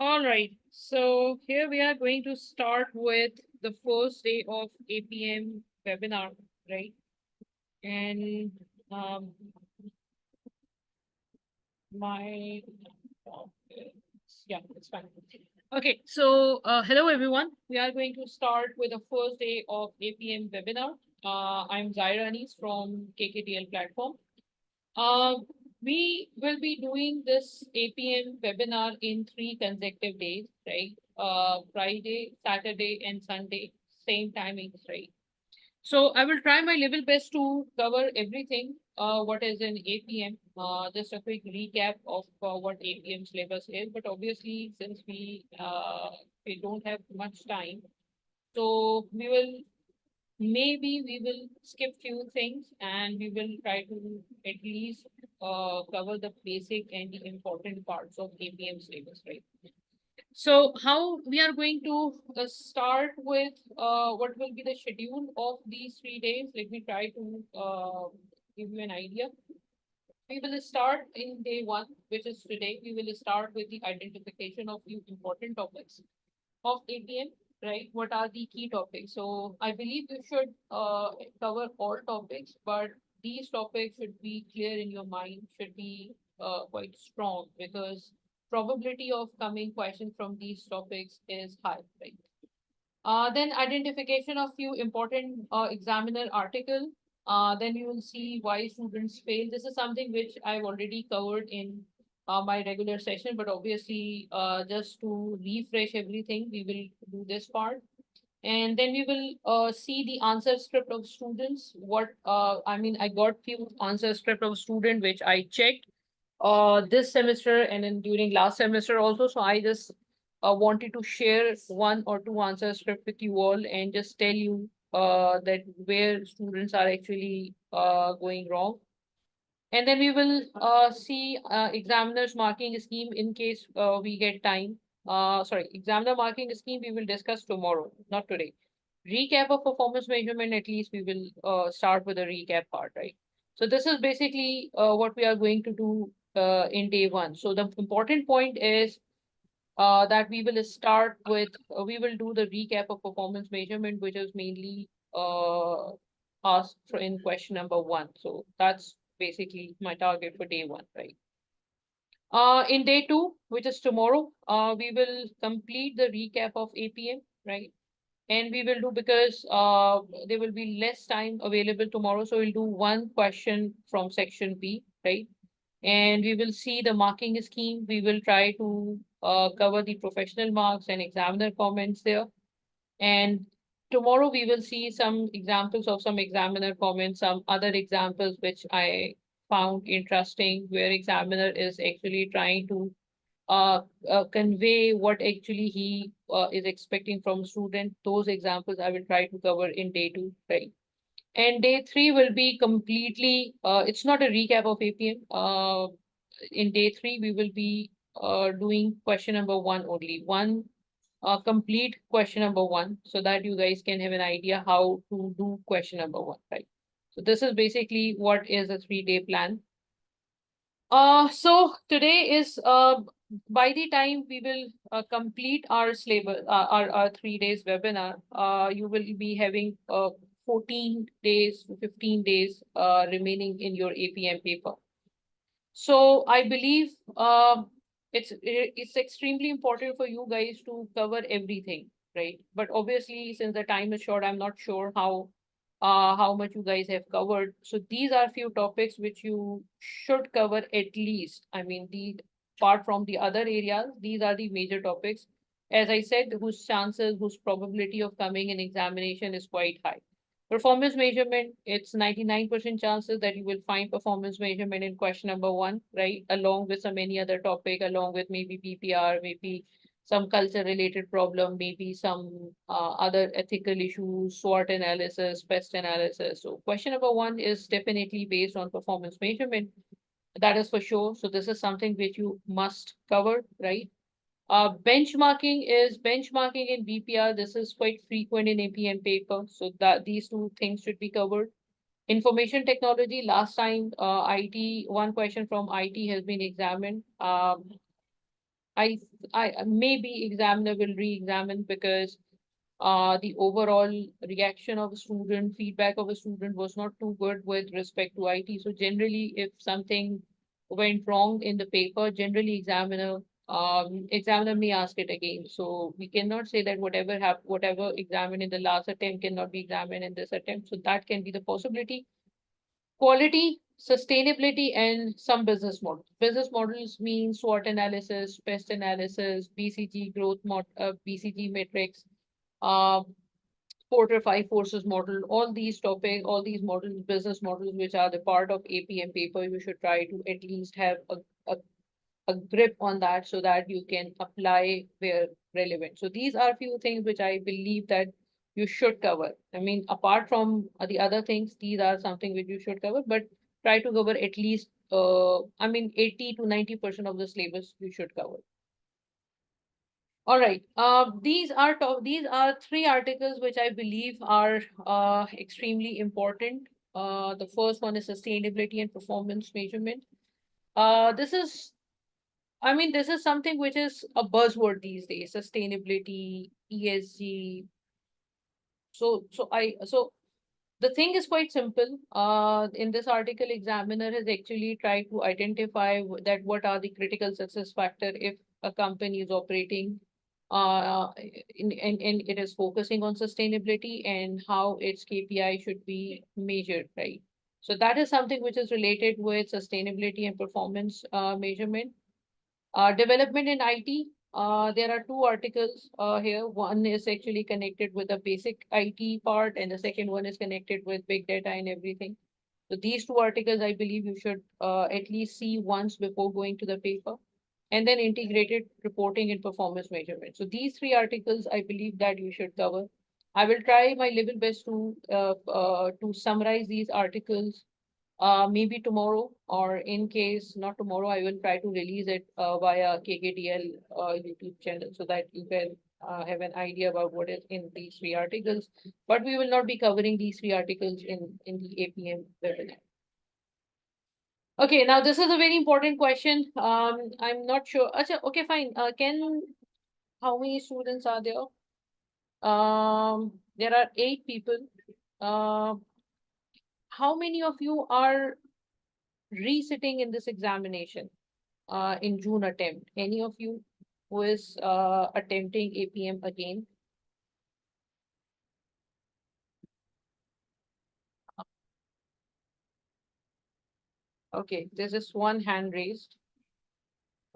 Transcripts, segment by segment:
All right, so here we are going to start with the first day of APM webinar, right? And um, my, yeah, it's fine. Okay, so hello everyone. We are going to start with the first day of APM webinar. I'm Zaira Anees from KKTL platform. Uh, we will be doing this APM webinar in 3 consecutive days, right? Friday, Saturday, and Sunday, same timings, right? So I will try my level best to cover everything. What is in APM? Just a quick recap of what APM syllabus is. But obviously, since we don't have much time, so we will skip few things and we will try to at least cover the basic and the important parts of APM syllabus, right? So how we are going to start with what will be the schedule of these 3 days? Let me try to give you an idea. We will start in day one, which is today. We will start with the identification of few important topics of APM, right? What are the key topics? So I believe you should cover all topics, but these topics should be clear in your mind, should be quite strong because probability of coming questions from these topics is high, right? Then identification of few important examiner article. Then you will see why students fail. This is something which I've already covered in my regular session, but obviously just to refresh everything, we will do this part. And then we will see the answer script of students. I got few answer script of student which I checked this semester and then during last semester also. So I just wanted to share one or two answer script with you all and just tell you that where students are actually going wrong. And then we will see examiners marking scheme in case we get time. Sorry, examiner marking scheme we will discuss tomorrow, not today. Recap of performance measurement, at least we will start with the recap part, right? So this is basically what we are going to do in day one. So the important point is that we will do the recap of performance measurement, which is mainly asked in question number one. So that's basically my target for day one, right? In day two, which is tomorrow, we will complete the recap of APM, right? And we will do because there will be less time available tomorrow. So we'll do one question from section B, right? And we will see the marking scheme. We will try to cover the professional marks and examiner comments there. And tomorrow we will see some examples of some examiner comments, some other examples which I found interesting, where examiner is actually trying to convey what actually he is expecting from student. Those examples I will try to cover in day two, right? And day three will be completely, it's not a recap of APM. In day three, we will be doing question number one only, one complete question number one, so that you guys can have an idea how to do question number one, right? So this is basically what is a 3 day plan. So today is by the time we will complete our syllabus, our 3 days webinar, you will be having 14 days, 15 days remaining in your APM paper. So I believe it's extremely important for you guys to cover everything, right? But obviously, since the time is short, I'm not sure how much you guys have covered. So these are few topics which you should cover at least. I mean, apart from the other areas, these are the major topics. As I said, whose probability of coming in examination is quite high. Performance measurement, it's 99% chances that you will find performance measurement in question number one, right? Along with some any other topic, along with maybe PPR, maybe some culture related problem, maybe some other ethical issues, SWOT analysis, pest analysis. So question number one is definitely based on performance measurement. That is for sure. So this is something which you must cover, right? Benchmarking in BPR. This is quite frequent in APM paper. So that these two things should be covered. Information technology, last time IT, one question from IT has been examined. I, maybe examiner will re-examine because the overall reaction of a student, feedback of a student was not too good with respect to IT. So generally, if something went wrong in the paper, generally examiner may ask it again. So we cannot say that whatever examined in the last attempt cannot be examined in this attempt. So that can be the possibility. Quality, sustainability, and some business models. Business models mean SWOT analysis, pest analysis, BCG metrics, uh, Porter five forces model, all these topics, all these models, business models, which are the part of APM paper, you should try to at least have a, a grip on that so that you can apply where relevant. So these are few things which I believe that you should cover. I mean, apart from the other things, these are something which you should cover, but try to cover at least, I mean, 80 to 90% of the syllabus you should cover. All right. These are three articles which I believe are extremely important. The first one is sustainability and performance measurement. This is, I mean, this is something which is a buzzword these days, sustainability, ESG. So the thing is quite simple. In this article, examiner has actually tried to identify that what are the critical success factor if a company is operating and it is focusing on sustainability and how its KPI should be measured, right? So that is something which is related with sustainability and performance measurement. Development in IT. There are two articles here. One is actually connected with the basic IT part, and the second one is connected with big data and everything. So these two articles, I believe you should at least see once before going to the paper. And then integrated reporting and performance measurement. So these three articles, I believe that you should cover. I will try my level best to summarize these articles maybe tomorrow, or in case not tomorrow, I will try to release it via KKDL YouTube channel so that you can have an idea about what is in these three articles. But we will not be covering these three articles in the APM webinar. Okay, now this is a very important question. I'm not sure. Acha, okay, fine. How many students are there? There are 8 people. Uh, how many of you are resitting in this examination in June attempt? Any of you who is attempting APM again? Okay, there's just one hand raised.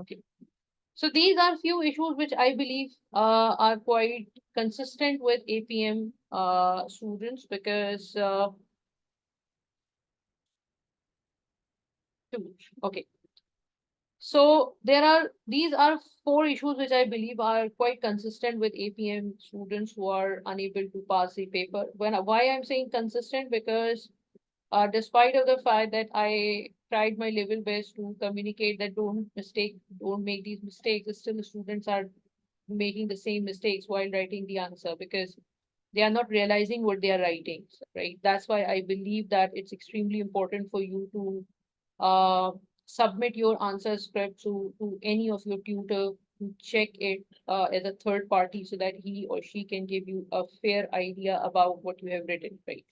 Okay. So these are few issues which I believe are quite consistent with APM students because okay. So these are 4 issues which I believe are quite consistent with APM students who are unable to pass the paper. Why I'm saying consistent, because despite of the fact that I tried my level best to communicate that don't make these mistakes, still the students are making the same mistakes while writing the answer because they are not realizing what they are writing, right? That's why I believe that it's extremely important for you to uh, submit your answer script to any of your tutor to check it as a third party so that he or she can give you a fair idea about what you have written, right?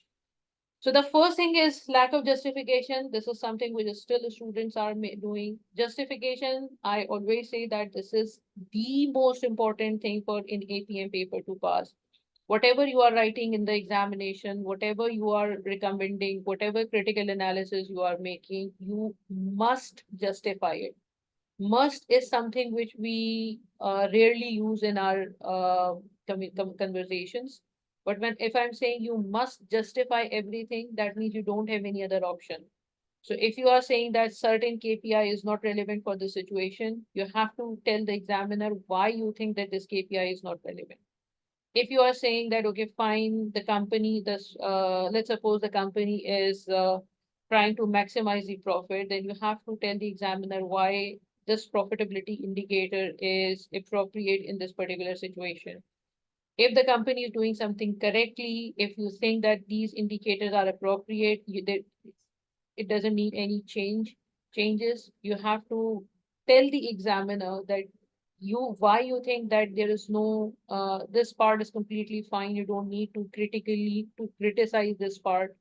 So the first thing is lack of justification. This is something which is still the students are doing. Justification, I always say that this is the most important thing for in APM paper to pass. Whatever you are writing in the examination, whatever you are recommending, whatever critical analysis you are making, you must justify it. Must is something which we rarely use in our conversations. But if I'm saying you must justify everything, that means you don't have any other option. So if you are saying that certain KPI is not relevant for the situation, you have to tell the examiner why you think that this KPI is not relevant. If you are saying that, okay, fine, let's suppose the company is trying to maximize the profit, then you have to tell the examiner why this profitability indicator is appropriate in this particular situation. If the company is doing something correctly, if you think that these indicators are appropriate, it doesn't need any changes, you have to tell the examiner that why you think that there is no, this part is completely fine. You don't need to criticize this part.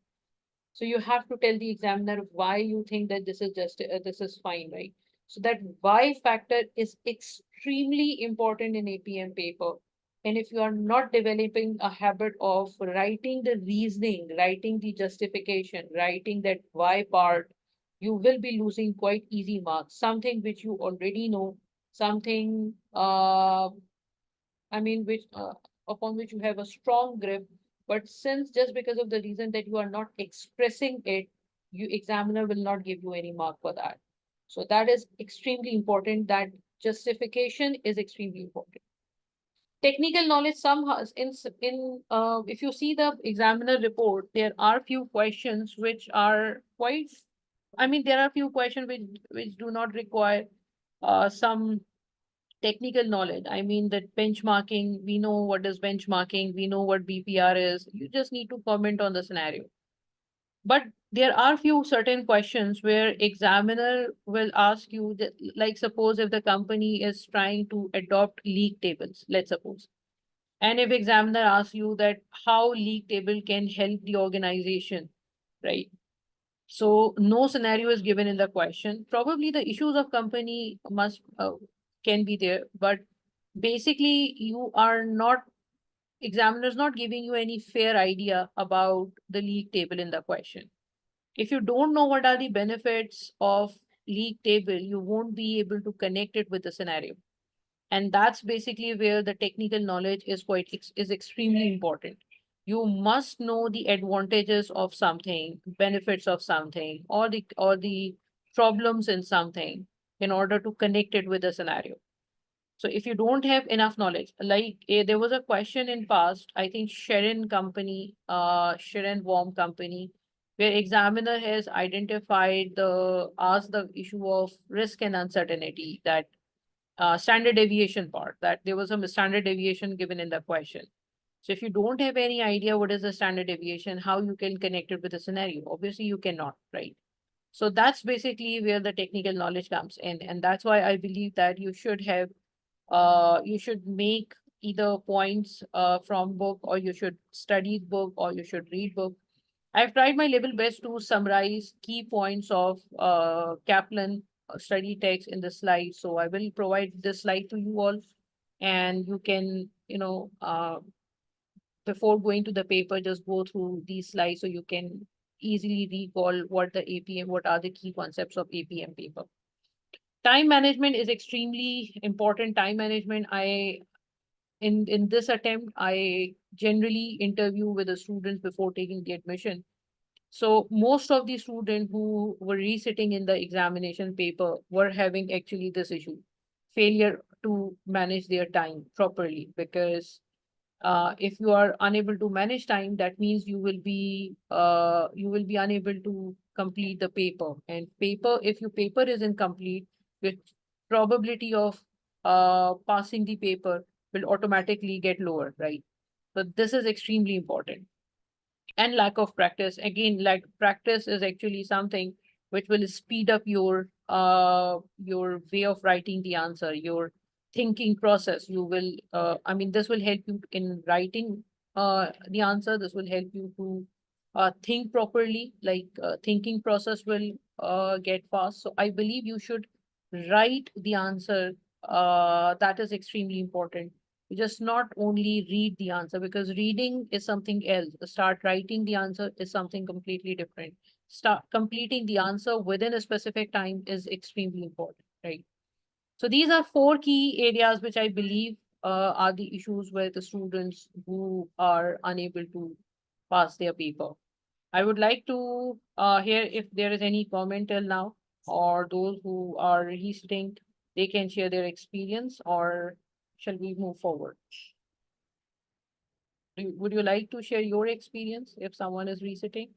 So you have to tell the examiner why you think that this is just, this is fine, right? So that why factor is extremely important in APM paper. And if you are not developing a habit of writing the reasoning, writing the justification, writing that why part, you will be losing quite easy marks. Something which you already know, something, which, upon which you have a strong grip, but since just because of the reason that you are not expressing it, you examiner will not give you any mark for that. So that is extremely important. That justification is extremely important. Technical knowledge somehow if you see the examiner report, there are few questions which are quite. There are few questions which do not require some technical knowledge. That benchmarking, we know what is benchmarking, we know what BPR is. You just need to comment on the scenario. But there are few certain questions where examiner will ask you that, like suppose if the company is trying to adopt league tables, let's suppose. And if examiner asks you that how league table can help the organization, right? So no scenario is given in the question. Probably the issues of company must can be there, but basically you are not, examiner's not giving you any fair idea about the league table in the question. If you don't know what are the benefits of league table, you won't be able to connect it with the scenario. And that's basically where the technical knowledge is is extremely important. You must know the advantages of something, benefits of something, or the problems in something in order to connect it with the scenario. So if you don't have enough knowledge, like there was a question in past, I think Sharon Warm company, where examiner has identified asked the issue of risk and uncertainty, that standard deviation part, that there was a standard deviation given in the question. So if you don't have any idea what is the standard deviation, how you can connect it with the scenario? Obviously you cannot, right? So that's basically where the technical knowledge comes in. And that's why I believe that you should make either points from book, or you should study book, or you should read book. I've tried my level best to summarize key points of Kaplan study text in the slide. So I will provide this slide to you all, and you can, before going to the paper, just go through these slides so you can easily recall what are the key concepts of APM paper. Time management is extremely important. Time management, in this attempt, I generally interview with the students before taking the admission. So most of the students who were resitting in the examination paper were having actually this issue, failure to manage their time properly. Because if you are unable to manage time, that means you will be unable to complete the paper. And paper, if your paper is incomplete, the probability of passing the paper will automatically get lower, right? So this is extremely important. And lack of practice, again, like practice is actually something which will speed up your way of writing the answer, your thinking process. You will this will help you in writing the answer. This will help you to think properly, like thinking process will get fast. So I believe you should write the answer. That is extremely important. You just not only read the answer, because reading is something else. Start writing the answer is something completely different. Start completing the answer within a specific time is extremely important, right? So these are four key areas which I believe are the issues with the students who are unable to pass their paper. I would like to hear if there is any comment till now, or those who are resitting, they can share their experience, or shall we move forward? Would you like to share your experience if someone is resitting?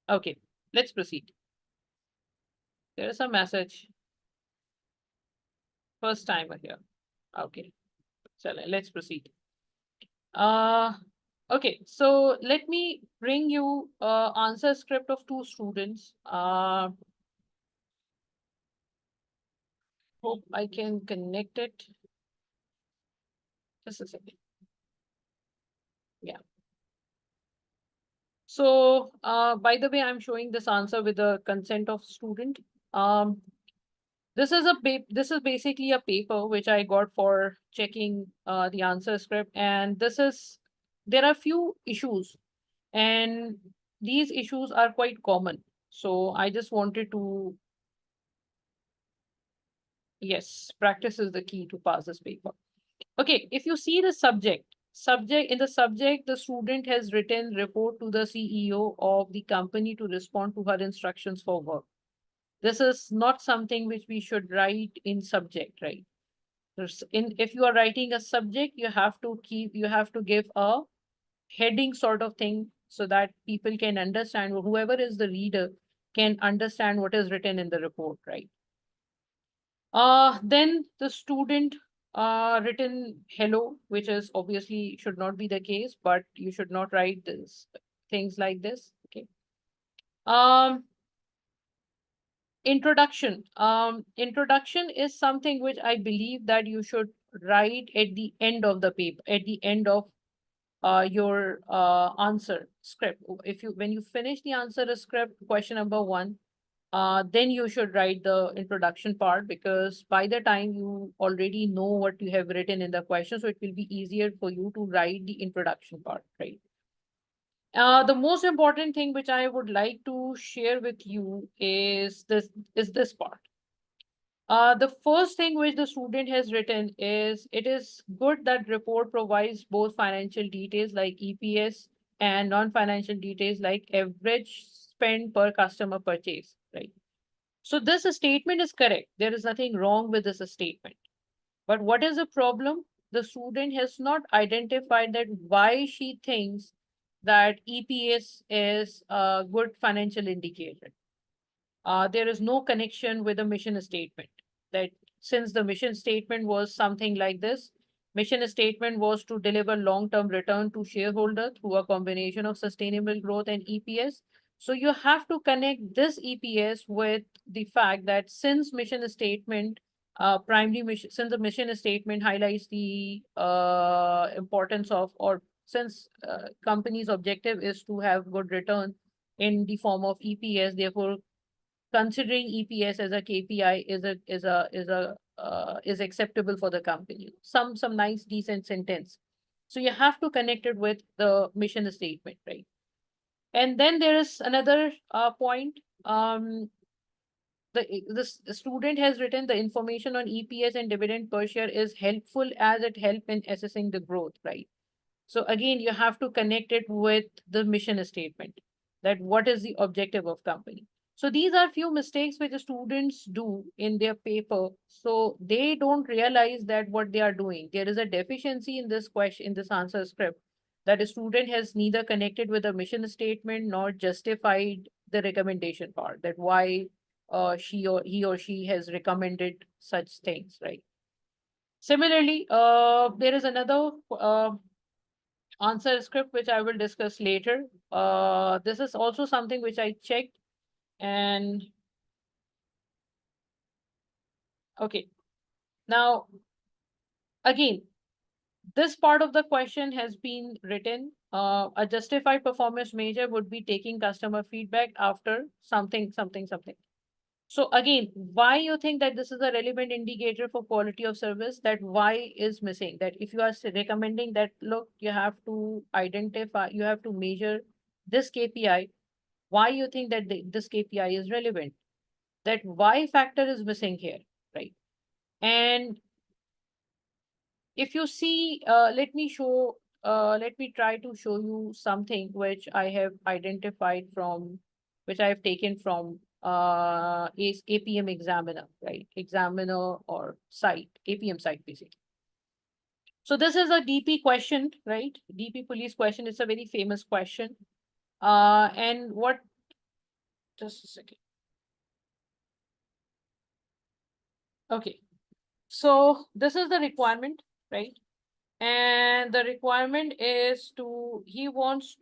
Okay, let's proceed. There is a message. First timer here. Okay, so let's proceed. Uh, Okay, so let me bring you answer script of two students. Hope I can connect it. Just a second. Yeah. So, by the way, I'm showing this answer with the consent of student. Um, this is basically a paper which I got for checking the answer script, and there are few issues, and these issues are quite common. So I just wanted to, yes, practice is the key to pass this paper. Okay, if you see the subject in the subject, the student has written report to the CEO of the company to respond to her instructions for work. This is not something which we should write in subject, right? If you are writing a subject, you have to give a heading sort of thing so that people can understand, or whoever is the reader can understand what is written in the report, right? Then the student written hello, which is obviously should not be the case, but you should not write this things like this. Okay. Um, introduction. Introduction is something which I believe that you should write at the end of the paper, at the end of your answer script. If you when you finish the answer script, question number one, then you should write the introduction part, because by the time you already know what you have written in the question, so it will be easier for you to write the introduction part, right? The most important thing which I would like to share with you is this part. The first thing which the student has written is, it is good that report provides both financial details like EPS and non-financial details like average spend per customer purchase, right? So this statement is correct. There is nothing wrong with this statement. But what is the problem? The student has not identified that why she thinks that EPS is a good financial indicator. There is no connection with the mission statement. That since the mission statement was something like this, mission statement was to deliver long-term return to shareholder through a combination of sustainable growth and EPS. So you have to connect this EPS with the fact that since mission statement, primary mission, since the mission statement highlights the importance of, or since company's objective is to have good return in the form of EPS, therefore considering EPS as a KPI is acceptable for the company. Some nice decent sentence. So you have to connect it with the mission statement, right? And then there is another point. The student has written the information on EPS and dividend per share is helpful as it help in assessing the growth, right? So again, you have to connect it with the mission statement, that what is the objective of company. So these are few mistakes which the students do in their paper. So they don't realize that what they are doing. There is a deficiency in this question, in this answer script, that a student has neither connected with the mission statement nor justified the recommendation part, that why he or she has recommended such things, right? Similarly, there is another answer script which I will discuss later. This is also something which I checked, and okay. Now, again, this part of the question has been written. A justified performance measure would be taking customer feedback after something, something, something. So again, why you think that this is a relevant indicator for quality of service? That why is missing? That if you are recommending that, look, you have to identify, you have to measure this KPI, why you think that this KPI is relevant? That why factor is missing here, right? And if you see, let me try to show you something which I have identified from, which I have taken from APM Examiner, right? Examiner or site, APM site basically. So this is a DP question, right? DP police question. It's a very famous question. And what, just a second. Okay. So this is the requirement, right? And the requirement is to wants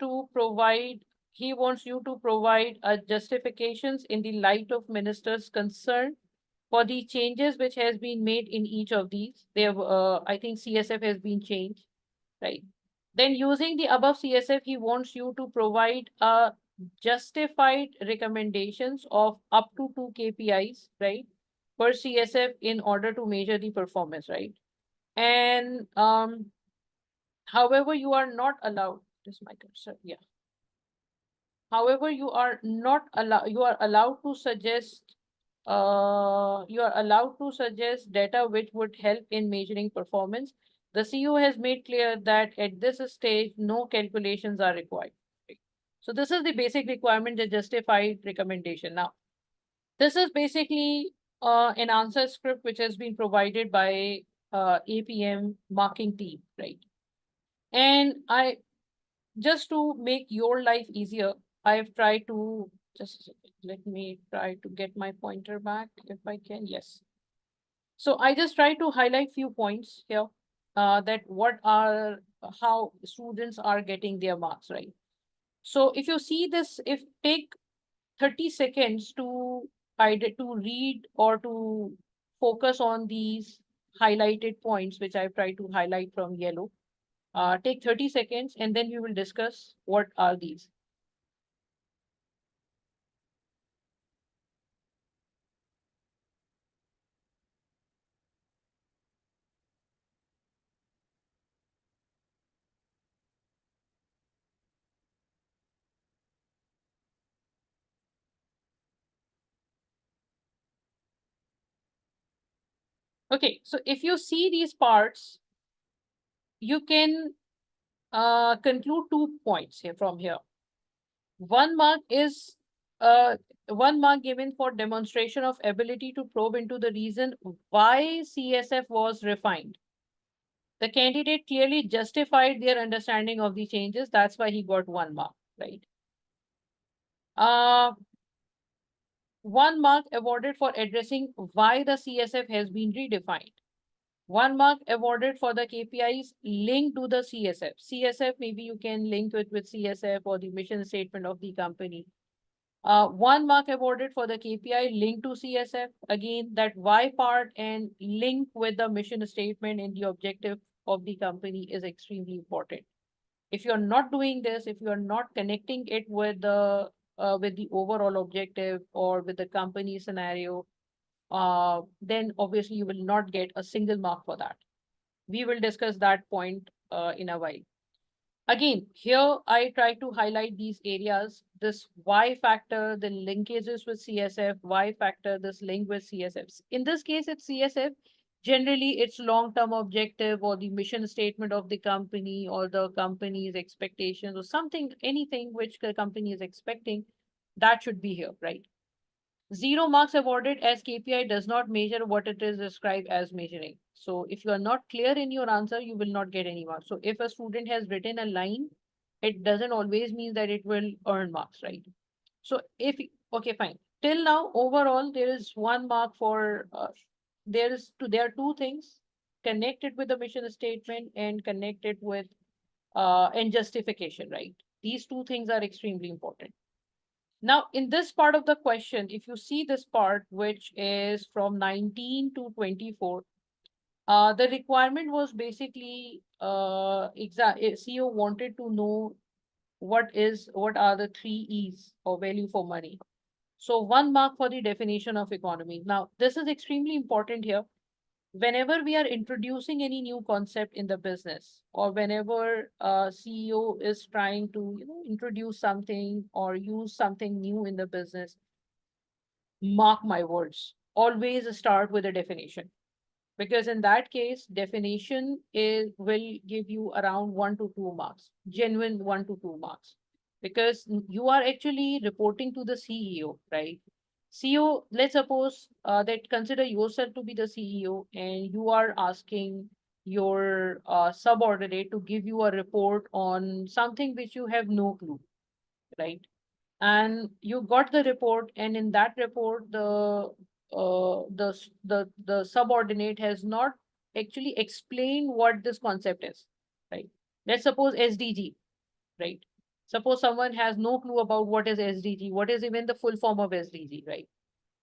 you to provide justifications in the light of minister's concern for the changes which has been made in each of these. They have, I think CSF has been changed, right? Then using the above CSF, he wants you to provide justified recommendations of up to 2 KPIs, right, per CSF in order to measure the performance, right? And however, you are not allowed, this my cursor, yeah. However, you are allowed to suggest, data which would help in measuring performance. The CEO has made clear that at this stage, no calculations are required. Right? So this is the basic requirement, the justified recommendation. Now, this is basically an answer script which has been provided by APM marking team, right? And just to make your life easier, I've tried to just let me try to get my pointer back if I can. Yes. So I just try to highlight few points here that how students are getting their marks, right? So if you see this, if take 30 seconds to either to read or to focus on these highlighted points, which I've tried to highlight from yellow. Take 30 seconds and then we will discuss what are these. Okay, so if you see these parts, you can conclude 2 points here from here. One mark is uh, 1 mark given for demonstration of ability to probe into the reason why CSF was refined. The candidate clearly justified their understanding of the changes. That's why he got 1 mark, right? 1 mark awarded for addressing why the CSF has been redefined. 1 mark awarded for the KPIs linked to the CSF. CSF, maybe you can link it with CSF or the mission statement of the company. 1 mark awarded for the KPI linked to CSF. Again, that why part and link with the mission statement and the objective of the company is extremely important. If you're not doing this, if you're not connecting it with the overall objective or with the company scenario, then obviously you will not get a single mark for that. We will discuss that point in a while. Again, here I try to highlight these areas, this Y factor, the linkages with CSF, Y factor, this link with CSF. In this case, it's CSF. Generally, it's long-term objective or the mission statement of the company or the company's expectations or something, anything which the company is expecting, that should be here, right? 0 marks awarded as KPI does not measure what it is described as measuring. So if you are not clear in your answer, you will not get any marks. So if a student has written a line, it doesn't always mean that it will earn marks, right? So okay, fine. Till now, overall, there is 1 mark for, there are 2 things connected with the mission statement and connected with, and justification, right? These 2 things are extremely important. Now, in this part of the question, if you see this part, which is from 19 to 24, the requirement was basically, CEO wanted to know what are the 3 E's or value for money. So 1 mark for the definition of economy. Now, this is extremely important here. Whenever we are introducing any new concept in the business, or whenever a CEO is trying to introduce something or use something new in the business, mark my words, always start with a definition, because in that case definition will give you around 1 to 2 marks, genuine 1 to 2 marks, because you are actually reporting to the CEO, right? CEO, let's suppose that consider yourself to be the CEO and you are asking your subordinate to give you a report on something which you have no clue, right? And you got the report, and in that report the subordinate has not actually explained what this concept is, right? Let's suppose SDG. right? Suppose someone has no clue about what is SDG, what is even the full form of SDG, right?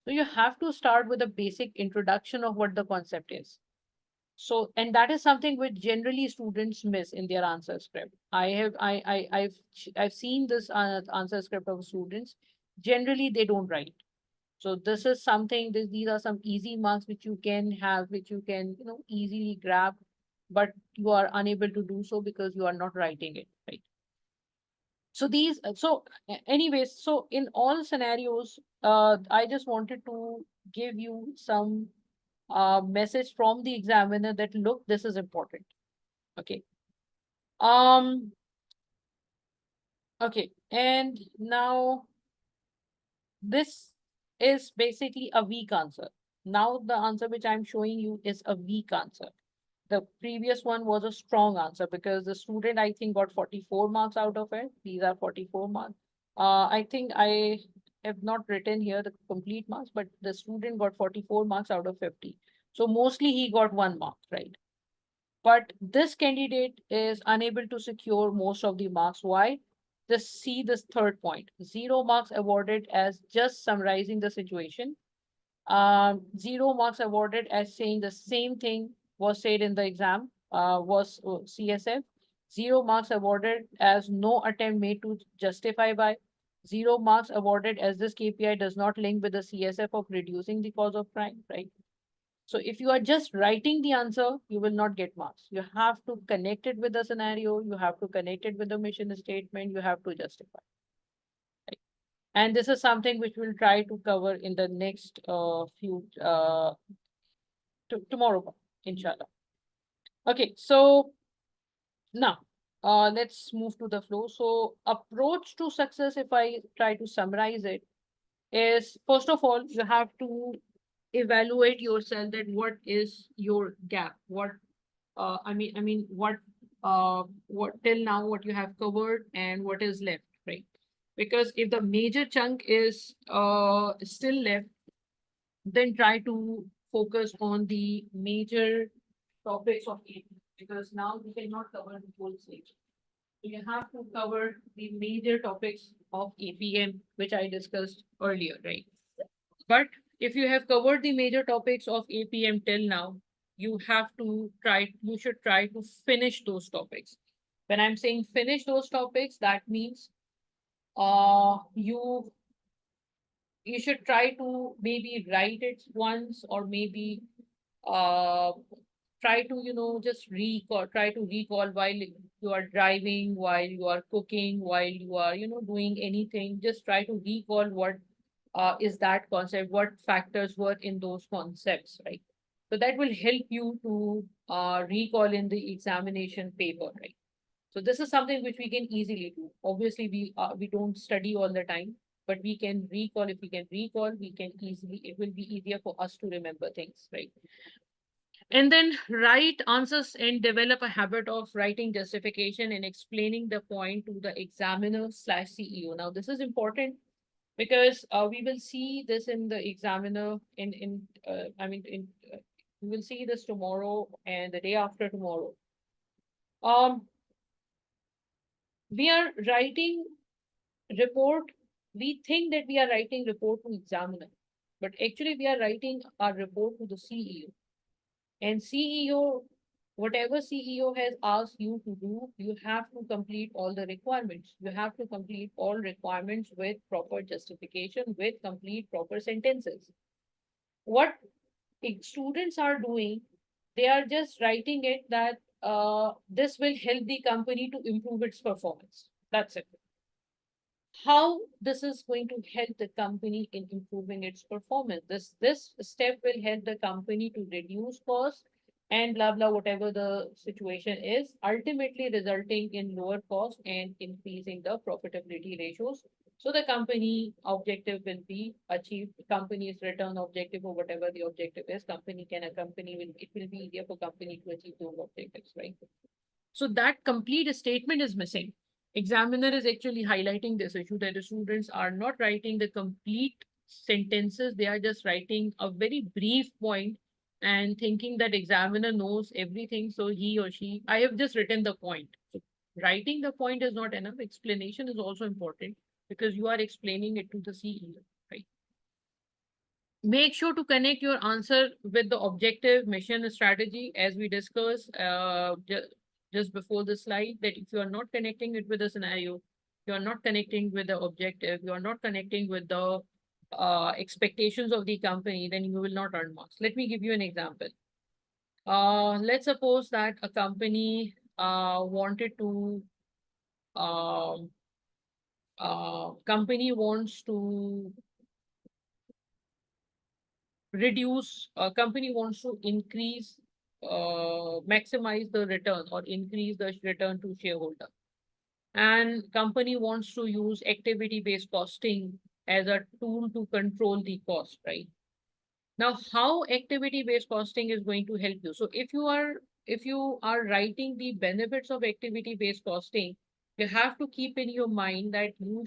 So you have to start with a basic introduction of what the concept is. So, and that is something which generally students miss in their answer script. I've seen this answer script of students. Generally, they don't write. So this is something, these are some easy marks which you can have, which you can, easily grab, but you are unable to do so because you are not writing it, right? So anyways, so in all scenarios, I just wanted to give you some message from the examiner that, look, this is important. Okay. Um, okay. And now this is basically a weak answer. Now the answer which I'm showing you is a weak answer. The previous one was a strong answer because the student, I think, got 44 marks out of it. These are 44 marks. I think I have not written here the complete marks, but the student got 44 marks out of 50. So mostly he got 1 mark, right? But this candidate is unable to secure most of the marks. Why? Just see this third point. 0 marks awarded as just summarizing the situation. 0 marks awarded as saying the same thing was said in the exam, was CSF. 0 marks awarded as no attempt made to justify by. 0 marks awarded as this KPI does not link with the CSF of reducing the cause of crime, right? So if you are just writing the answer, you will not get marks. You have to connect it with the scenario. You have to connect it with the mission statement. You have to justify. Right? And this is something which we'll try to cover in the next few tomorrow, inshallah. Okay, so now let's move to the flow. So approach to success, if I try to summarize it, is first of all, you have to evaluate yourself that what is your gap, what till now what you have covered and what is left, right? Because if the major chunk is still left, then try to focus on the major topics of it, because now you cannot cover the whole stage. You have to cover the major topics of APM, which I discussed earlier, right? But if you have covered the major topics of APM till now, you should try to finish those topics. When I'm saying finish those topics, that means uh, you you should try to maybe write it once, or maybe uh, try to just try to recall while you are driving, while you are cooking, while you are doing anything. Just try to recall what is that concept, what factors were in those concepts, right? So that will help you to recall in the examination paper, right? So this is something which we can easily do. Obviously, we don't study all the time, but we can recall. If we can recall, we can easily. It will be easier for us to remember things, right? And then write answers and develop a habit of writing justification and explaining the point to the examiner slash CEO. Now, this is important because we will see this in the examiner we will see this tomorrow and the day after tomorrow. We are writing report. We think that we are writing report to examiner, but actually we are writing our report to the CEO. And CEO, whatever CEO has asked you to do, you have to complete all the requirements. You have to complete all requirements with proper justification, with complete proper sentences. What students are doing, they are just writing it that this will help the company to improve its performance. That's it. How this is going to help the company in improving its performance? This step will help the company to reduce cost and blah blah, whatever the situation is, ultimately resulting in lower cost and increasing the profitability ratios. So the company objective will be achieved. Company's return objective, or whatever the objective is, it will be easier for company to achieve those objectives, right? So that complete statement is missing. Examiner is actually highlighting this issue that the students are not writing the complete sentences. They are just writing a very brief point and thinking that examiner knows everything. So he or she, I have just written the point. writing the point is not enough. Explanation is also important because you are explaining it to the CEO, right? Make sure to connect your answer with the objective, mission, strategy, as we discussed just before the slide, that if you are not connecting it with the scenario, you are not connecting with the objective, you are not connecting with the expectations of the company, then you will not earn marks. Let me give you an example. Let's suppose that a company wanted to company wants to reduce, company wants to increase, maximize the return or increase the return to shareholder. And company wants to use activity-based costing as a tool to control the cost, right? Now, how activity-based costing is going to help you? So if you are writing the benefits of activity-based costing, you have to keep in your mind that you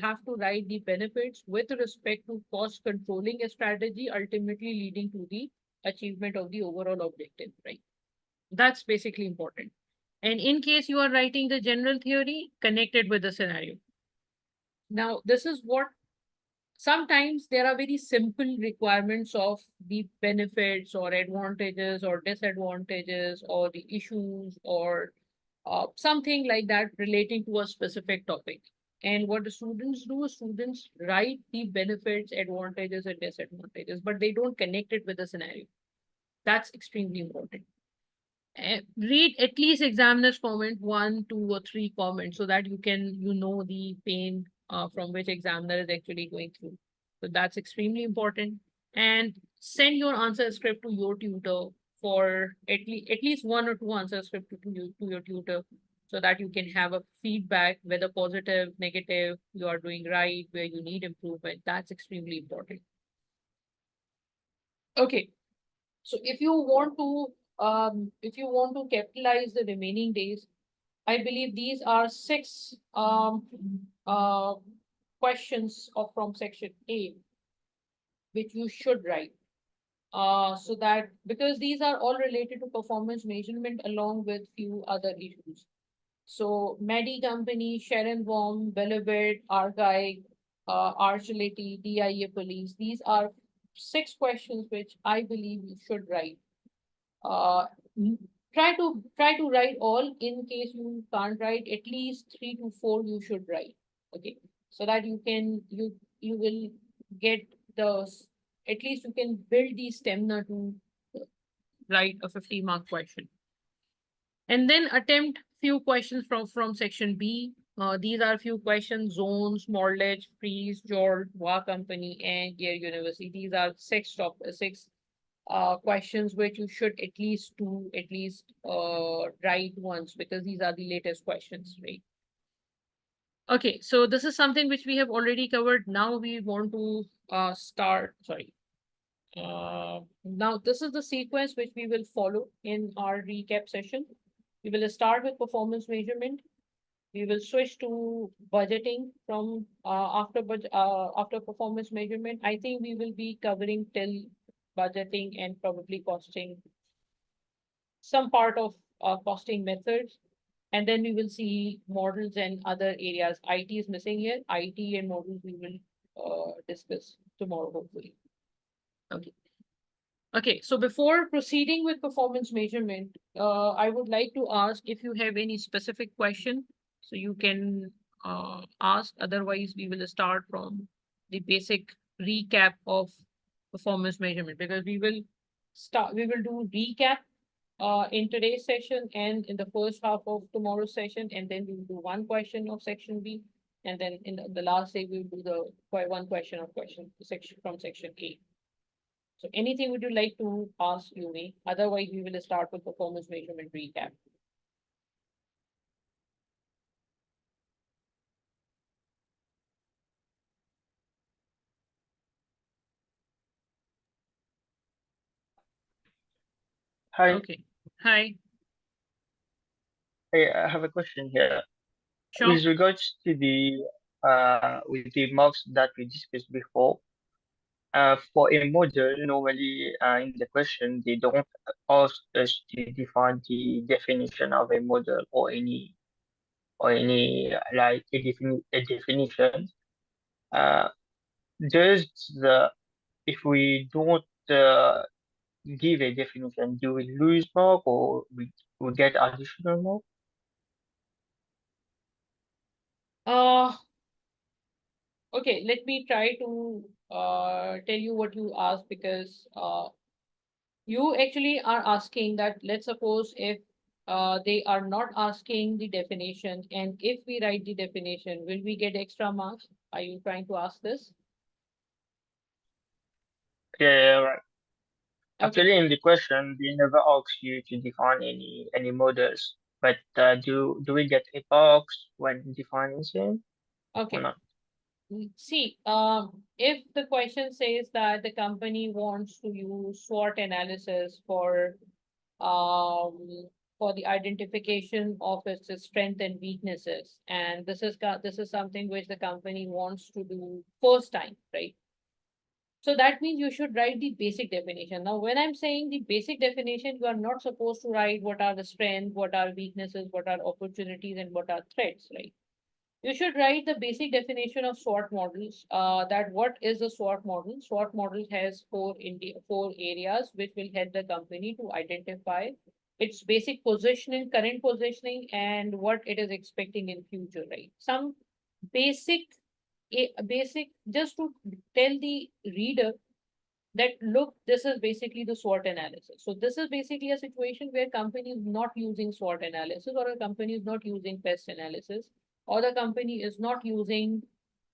have to write the benefits with respect to cost controlling a strategy, ultimately leading to the achievement of the overall objective, right? That's basically important. And in case you are writing the general theory, connected with the scenario. Now, this is what sometimes there are very simple requirements of the benefits or advantages or disadvantages or the issues or something like that relating to a specific topic. And what the students do, students write the benefits, advantages, and disadvantages, but they don't connect it with the scenario. That's extremely important. Read at least examiner's comment, 1, 2, or 3 comments, so that you know the pain from which examiner is actually going through. So that's extremely important. And send your answer script to your tutor for at least 1 or 2 answer script to your tutor, so that you can have a feedback, whether positive, negative, you are doing right, where you need improvement. That's extremely important. Okay. So if you want to capitalize the remaining days, I believe these are 6 uh, questions from section A, which you should write. So that because these are all related to performance measurement along with few other issues. So Medi Company, Sharon Baum, Bellabed, Argyle, Archility, DIA Police. These are 6 questions which I believe you should write. Uh, try to write all. In case you can't write, at least 3 to 4 you should write. Okay, so that you will get the at least you can build the stamina to write a 50-mark question. And then attempt few questions from section B. These are few questions: zones, Mortgage, Freeze, George, Wa Company, and Yale University. These are 6 questions which you should at least write once, because these are the latest questions, right? Okay, so this is something which we have already covered. Now we want to start. Sorry. Now this is the sequence which we will follow in our recap session. We will start with performance measurement. We will switch to budgeting from after performance measurement. I think we will be covering till budgeting and probably costing, some part of costing methods. And then we will see models and other areas. IT is missing here. IT and models we will discuss tomorrow, hopefully. Okay. Okay, so before proceeding with performance measurement, I would like to ask if you have any specific question, so you can ask. Otherwise, we will start from the basic recap of performance measurement, because we will do recap in today's session and in the first half of tomorrow's session, and then we will do one question of section B, and then in the last day we will do the one question of section from section A. So anything would you like to ask, you may? Otherwise, we will start with performance measurement recap. Hi. Okay. Hi. Hey, I have a question here. Sure. With regards to the with the marks that we discussed before, for a model, normally in the question they don't ask us to define the definition of a model or any or any like a definition. Uh, does the if we don't give a definition, do we lose mark or we get additional mark? Uh, okay, let me try to tell you what you asked, because you actually are asking that, let's suppose if they are not asking the definition, and if we write the definition, will we get extra marks? Are you trying to ask this? Yeah, right. Okay, Actually, in the question, they never ask you to define any models, but do we get a box when defining them or okay. not? See, if the question says that the company wants to use SWOT analysis um, for the identification of its strength and weaknesses, and this is something which the company wants to do first time, right? So that means you should write the basic definition. Now, when I'm saying the basic definition, you are not supposed to write what are the strengths, what are weaknesses, what are opportunities, and what are threats, right? You should write the basic definition of SWOT models. That what is a SWOT model? SWOT model has four areas which will help the company to identify its basic positioning, current positioning, and what it is expecting in future, right? Some basic, basic, just to tell the reader that, look, this is basically the SWOT analysis. So this is basically a situation where company is not using SWOT analysis, or a company is not using pest analysis, or the company is not using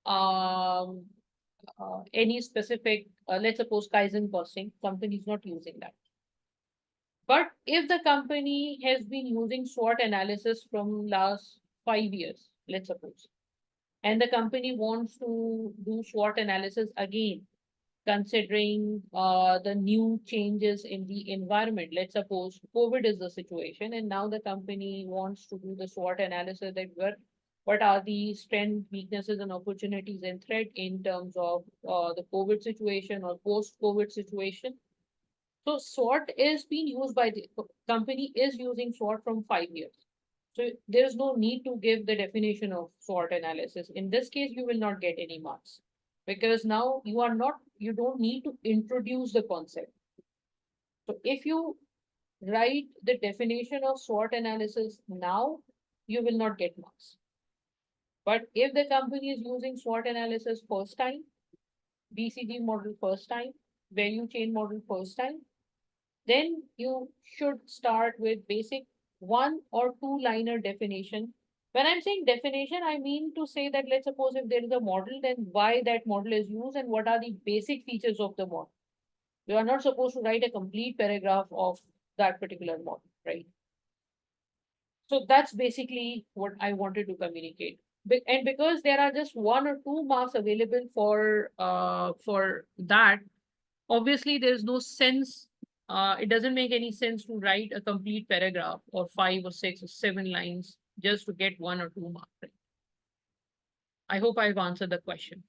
um, any specific, let's suppose Kaizen costing, company is not using that. But if the company has been using SWOT analysis from last 5 years, let's suppose, and the company wants to do SWOT analysis again, considering the new changes in the environment. Let's suppose COVID is the situation, and now the company wants to do the SWOT analysis that what are the strengths, weaknesses, and opportunities and threat in terms of the COVID situation or post-COVID situation. So SWOT is being used by the company is using SWOT from 5 years. So there is no need to give the definition of SWOT analysis. In this case, you will not get any marks, because now you don't need to introduce the concept. So if you write the definition of SWOT analysis now, you will not get marks. But if the company is using SWOT analysis first time, BCG model first time, value chain model first time, then you should start with basic one or two liner definition. When I'm saying definition, I mean to say that, let's suppose if there is a model, then why that model is used and what are the basic features of the model. You are not supposed to write a complete paragraph of that particular model, right? So that's basically what I wanted to communicate. And because there are just one or two marks available for that, obviously there's no sense. It doesn't make any sense to write a complete paragraph or 5 or 6 or 7 lines just to get 1 or 2 marks. Right? I hope I've answered the question.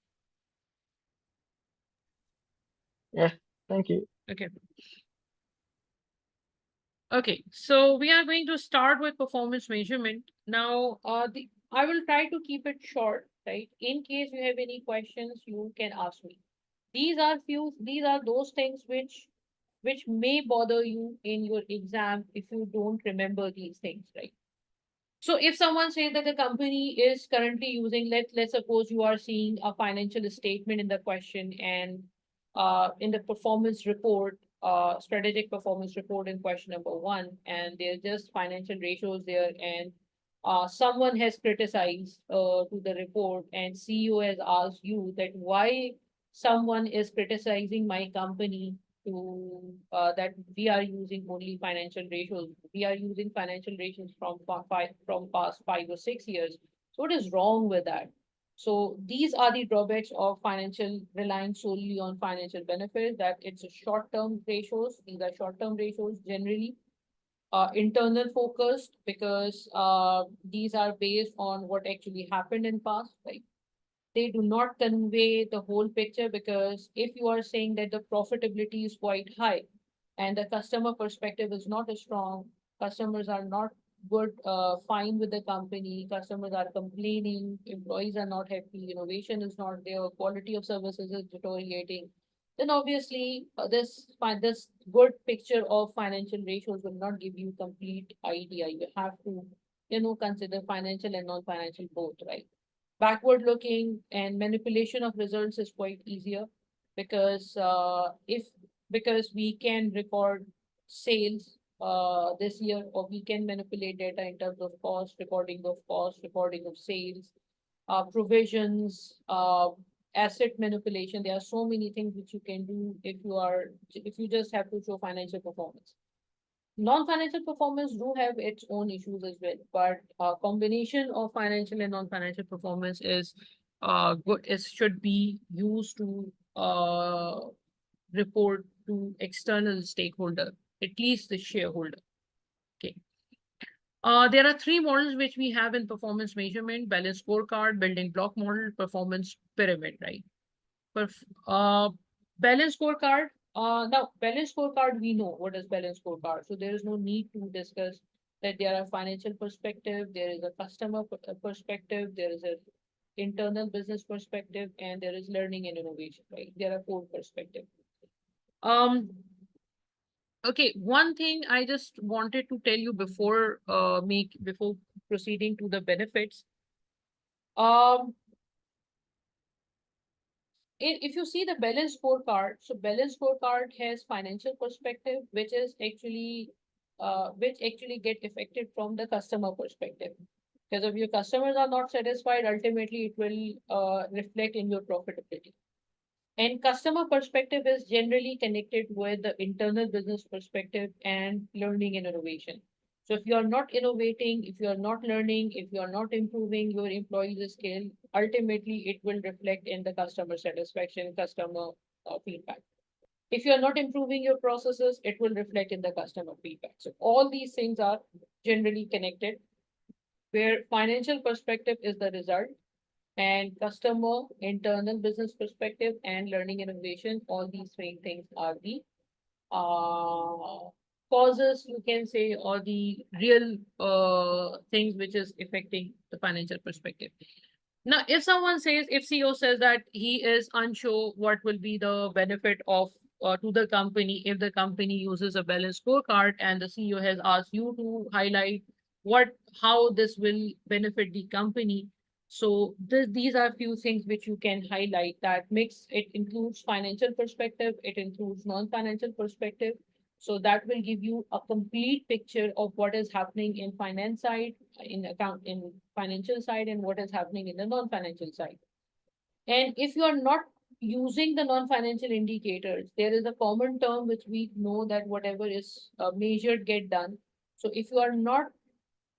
Yes, thank you. Okay. Okay, so we are going to start with performance measurement. Now, I will try to keep it short, right? In case you have any questions, you can ask me. These are those things which may bother you in your exam if you don't remember these things, right? So if someone says that the company is currently using, let's suppose you are seeing a financial statement in the question, and in the performance report, strategic performance report in question number one, and there's just financial ratios there, and someone has criticized to the report, and CEO has asked you that why someone is criticizing my company to that we are using only financial ratios. We are using financial ratios from past 5 or 6 years. So what is wrong with that? So these are the drawbacks of financial relying solely on financial benefits. That it's a short-term ratios. These are short-term ratios generally internal focused, because these are based on what actually happened in past, right? They do not convey the whole picture, because if you are saying that the profitability is quite high and the customer perspective is not as strong, customers are not good, fine with the company, customers are complaining, employees are not happy, innovation is not there, quality of services is deteriorating, then obviously this good picture of financial ratios will not give you complete idea. You have to, consider financial and non-financial both, right? Backward looking and manipulation of results is quite easier because if because we can record sales this year, or we can manipulate data in terms of cost, recording of sales, provisions, asset manipulation. There are so many things which you can do if you just have to show financial performance. Non-financial performance do have its own issues as well, but a combination of financial and non-financial performance is good. It should be used to report to external stakeholder, at least the shareholder. Okay. There are three models which we have in performance measurement: balance scorecard, building block model, performance pyramid, right? Perf balance scorecard. Now, balance scorecard, we know what is balance scorecard. So there is no need to discuss that there are financial perspective, there is a customer perspective, there is a internal business perspective, and there is learning and innovation, right? There are four perspectives. Um, okay, one thing I just wanted to tell you before proceeding to the benefits. If you see the balance scorecard, so balance scorecard has financial perspective, which actually get affected from the customer perspective. Because if your customers are not satisfied, ultimately it will reflect in your profitability. And customer perspective is generally connected with the internal business perspective and learning and innovation. So if you are not innovating, if you are not learning, if you are not improving your employees' skill, ultimately it will reflect in the customer satisfaction, customer feedback. If you are not improving your processes, it will reflect in the customer feedback. So all these things are generally connected, where financial perspective is the result, and customer, internal business perspective, and learning innovation, all these three things are the causes, you can say, or the real things which is affecting the financial perspective. Now, if CEO says that he is unsure what will be the benefit of to the company if the company uses a balanced scorecard, and the CEO has asked you to highlight how this will benefit the company. So these are few things which you can highlight that mix. It includes financial perspective, it includes non-financial perspective. So that will give you a complete picture of what is happening in finance side, in financial side, and what is happening in the non-financial side. And if you are not using the non-financial indicators, there is a common term which we know that whatever is measured get done. So if you are not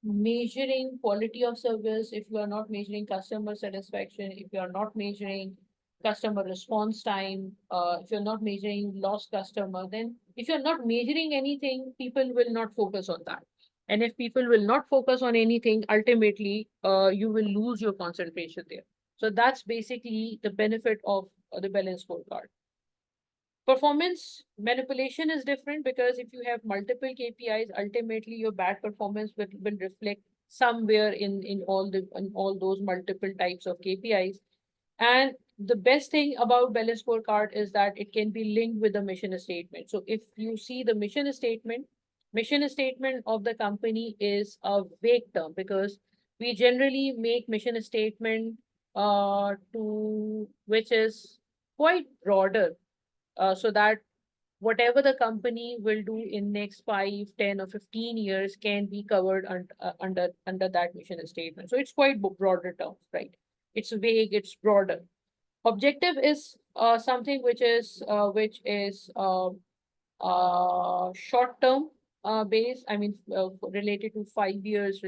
measuring quality of service, if you are not measuring customer satisfaction, if you are not measuring customer response time, if you're not measuring lost customer, then if you're not measuring anything, people will not focus on that. And if people will not focus on anything, ultimately, you will lose your concentration there. So that's basically the benefit of the balance scorecard. Performance manipulation is different because if you have multiple KPIs, ultimately your bad performance will reflect somewhere in all those multiple types of KPIs. And the best thing about balance scorecard is that it can be linked with the mission statement. So if you see the mission statement of the company is a vague term, because we generally make mission statement which is quite broader, so that whatever the company will do in next 5, 10, or 15 years can be covered under that mission statement. So it's quite broader terms, right? It's vague, it's broader. Objective is something which is short term base. I mean, related to 5 years,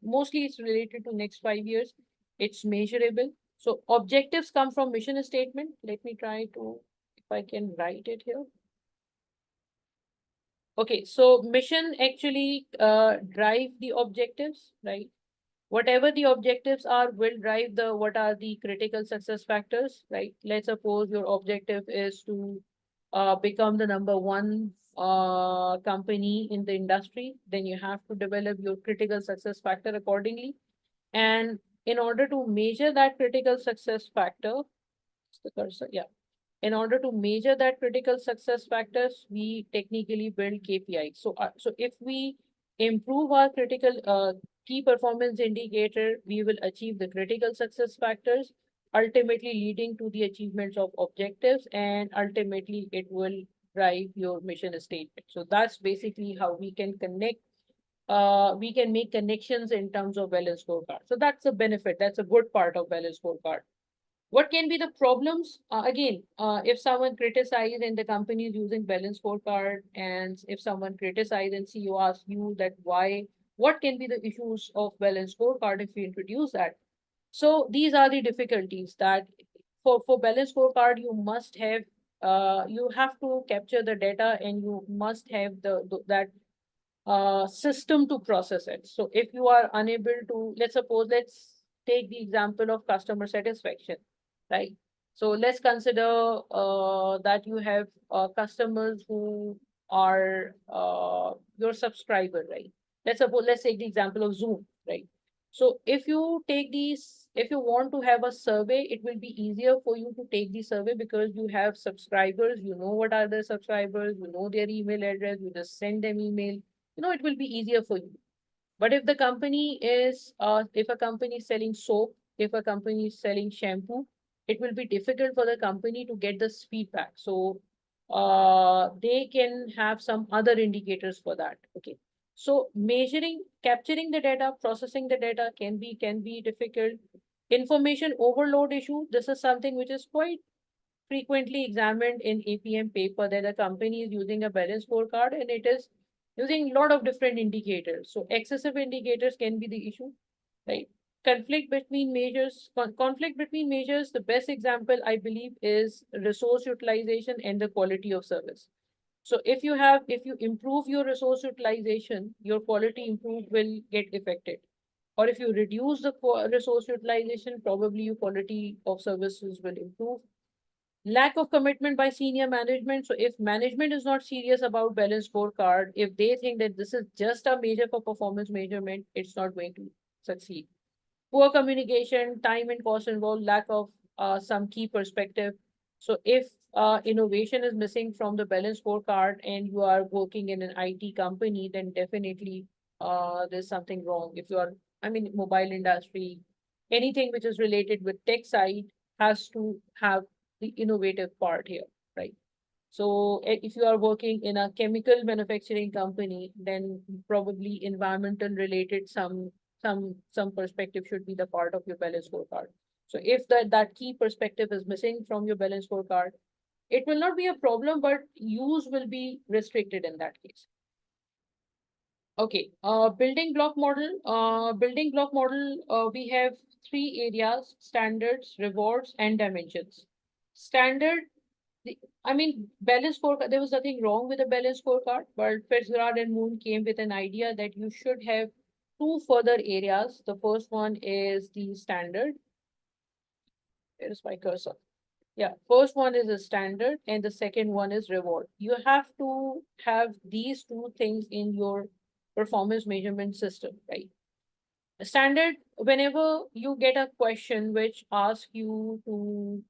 mostly it's related to next 5 years. It's measurable. So objectives come from mission statement. Let me try to, if I can write it here. Okay, so mission actually drive the objectives, right? Whatever the objectives are will drive what are the critical success factors, right? Let's suppose your objective is to become the number one company in the industry, then you have to develop your critical success factor accordingly. And in order to measure that critical success factor, the cursor, yeah. In order to measure that critical success factors, we technically build KPIs. So if we improve our critical key performance indicator, we will achieve the critical success factors, ultimately leading to the achievements of objectives, and ultimately it will drive your mission statement. So that's basically how we can connect. We can make connections in terms of balance scorecard. So that's a benefit. That's a good part of balance scorecard. What can be the problems? Again, if someone criticizes and the company is using balance scorecard, and if someone criticizes and CEO asks you that why, what can be the issues of balance scorecard if we introduce that? So these are the difficulties that for balance scorecard, you have to capture the data, and you must have that system to process it. So if you are unable to, let's take the example of customer satisfaction, right? So let's consider that you have customers who are your subscriber, right? Let's take the example of Zoom, right? So if you want to have a survey, it will be easier for you to take the survey because you have subscribers, you know what are the subscribers, you know their email address, you just send them email, it will be easier for you. But if a company is selling soap, if a company is selling shampoo, it will be difficult for the company to get this feedback. So they can have some other indicators for that. Okay. So capturing the data, processing the data can be difficult. Information overload issue. This is something which is quite frequently examined in APM paper, that a company is using a balance scorecard and it is using a lot of different indicators. So excessive indicators can be the issue, right? Conflict between measures, the best example I believe is resource utilization and the quality of service. So if you improve your resource utilization, your quality improve will get affected. Or if you reduce the resource utilization, probably your quality of services will improve. Lack of commitment by senior management. So if management is not serious about balance scorecard, if they think that this is just a measure for performance measurement, it's not going to succeed. Poor communication, time and cost involved, lack of some key perspective. So if innovation is missing from the balance scorecard and you are working in an IT company, then definitely there's something wrong. If you are, mobile industry, anything which is related with tech side has to have the innovative part here, right? So if you are working in a chemical manufacturing company, then probably environmental related some perspective should be the part of your balance scorecard. So if that key perspective is missing from your balance scorecard, it will not be a problem, but use will be restricted in that case. Okay, building block model, we have three areas: standards, rewards, and dimensions. Standard, balance scorecard, there was nothing wrong with the balance scorecard, but Fitzgerald and Moon came with an idea that you should have two further areas. The first one is the standard. Where is my cursor? Yeah, first one is a standard and the second one is reward. You have to have these two things in your performance measurement system, right? Standard, whenever you get a question which asks you to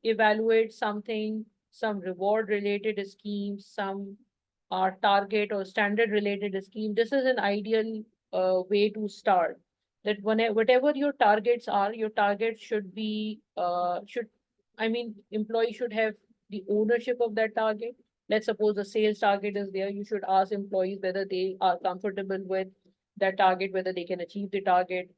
evaluate something, some reward related scheme, some target or standard related scheme, this is an ideal way to start. That whatever your targets are, your targets should be should I mean employee should have the ownership of that target. Let's suppose the sales target is there, you should ask employees whether they are comfortable with that target, whether they can achieve the target.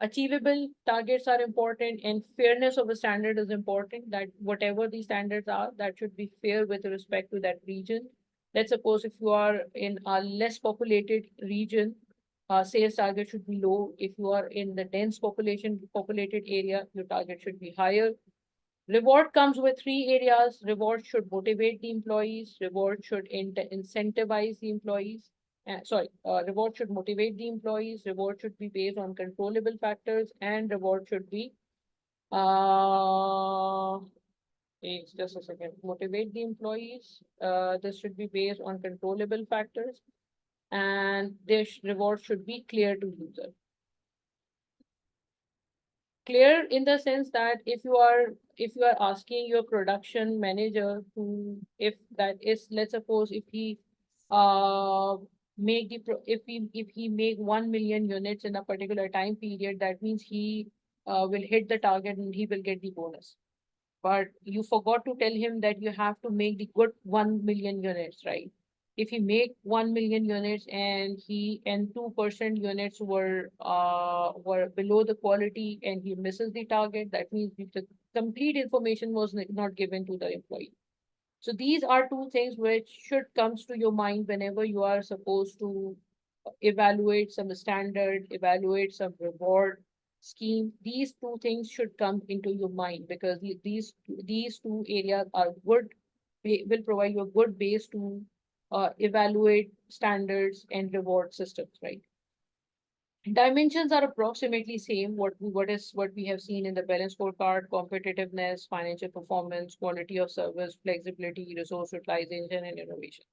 Achievable targets are important, and fairness of a standard is important, that whatever the standards are, that should be fair with respect to that region. Let's suppose if you are in a less populated region, sales target should be low. If you are in the populated area, your target should be higher. Reward comes with three areas. Reward should motivate the employees. Reward should incentivize the employees. Reward should motivate the employees. Reward should be based on controllable factors, and reward should be, uh, is just a second. Motivate the employees. This should be based on controllable factors, and this reward should be clear to user. Clear in the sense that if you are asking your production manager to, if that is, let's suppose if he uh make if he make 1 million units in a particular time period, that means he will hit the target and he will get the bonus. But you forgot to tell him that you have to make the good 1 million units, right? If he make 1 million units and 2% units were below the quality and he misses the target, that means the complete information was not given to the employee. So these are two things which should comes to your mind whenever you are supposed to evaluate some standard, evaluate some reward scheme. These two things should come into your mind, because these two areas are good, will provide you a good base to evaluate standards and reward systems, right? Dimensions are approximately same. What we have seen in the balance scorecard: competitiveness, financial performance, quality of service, flexibility, resource utilization, and innovation.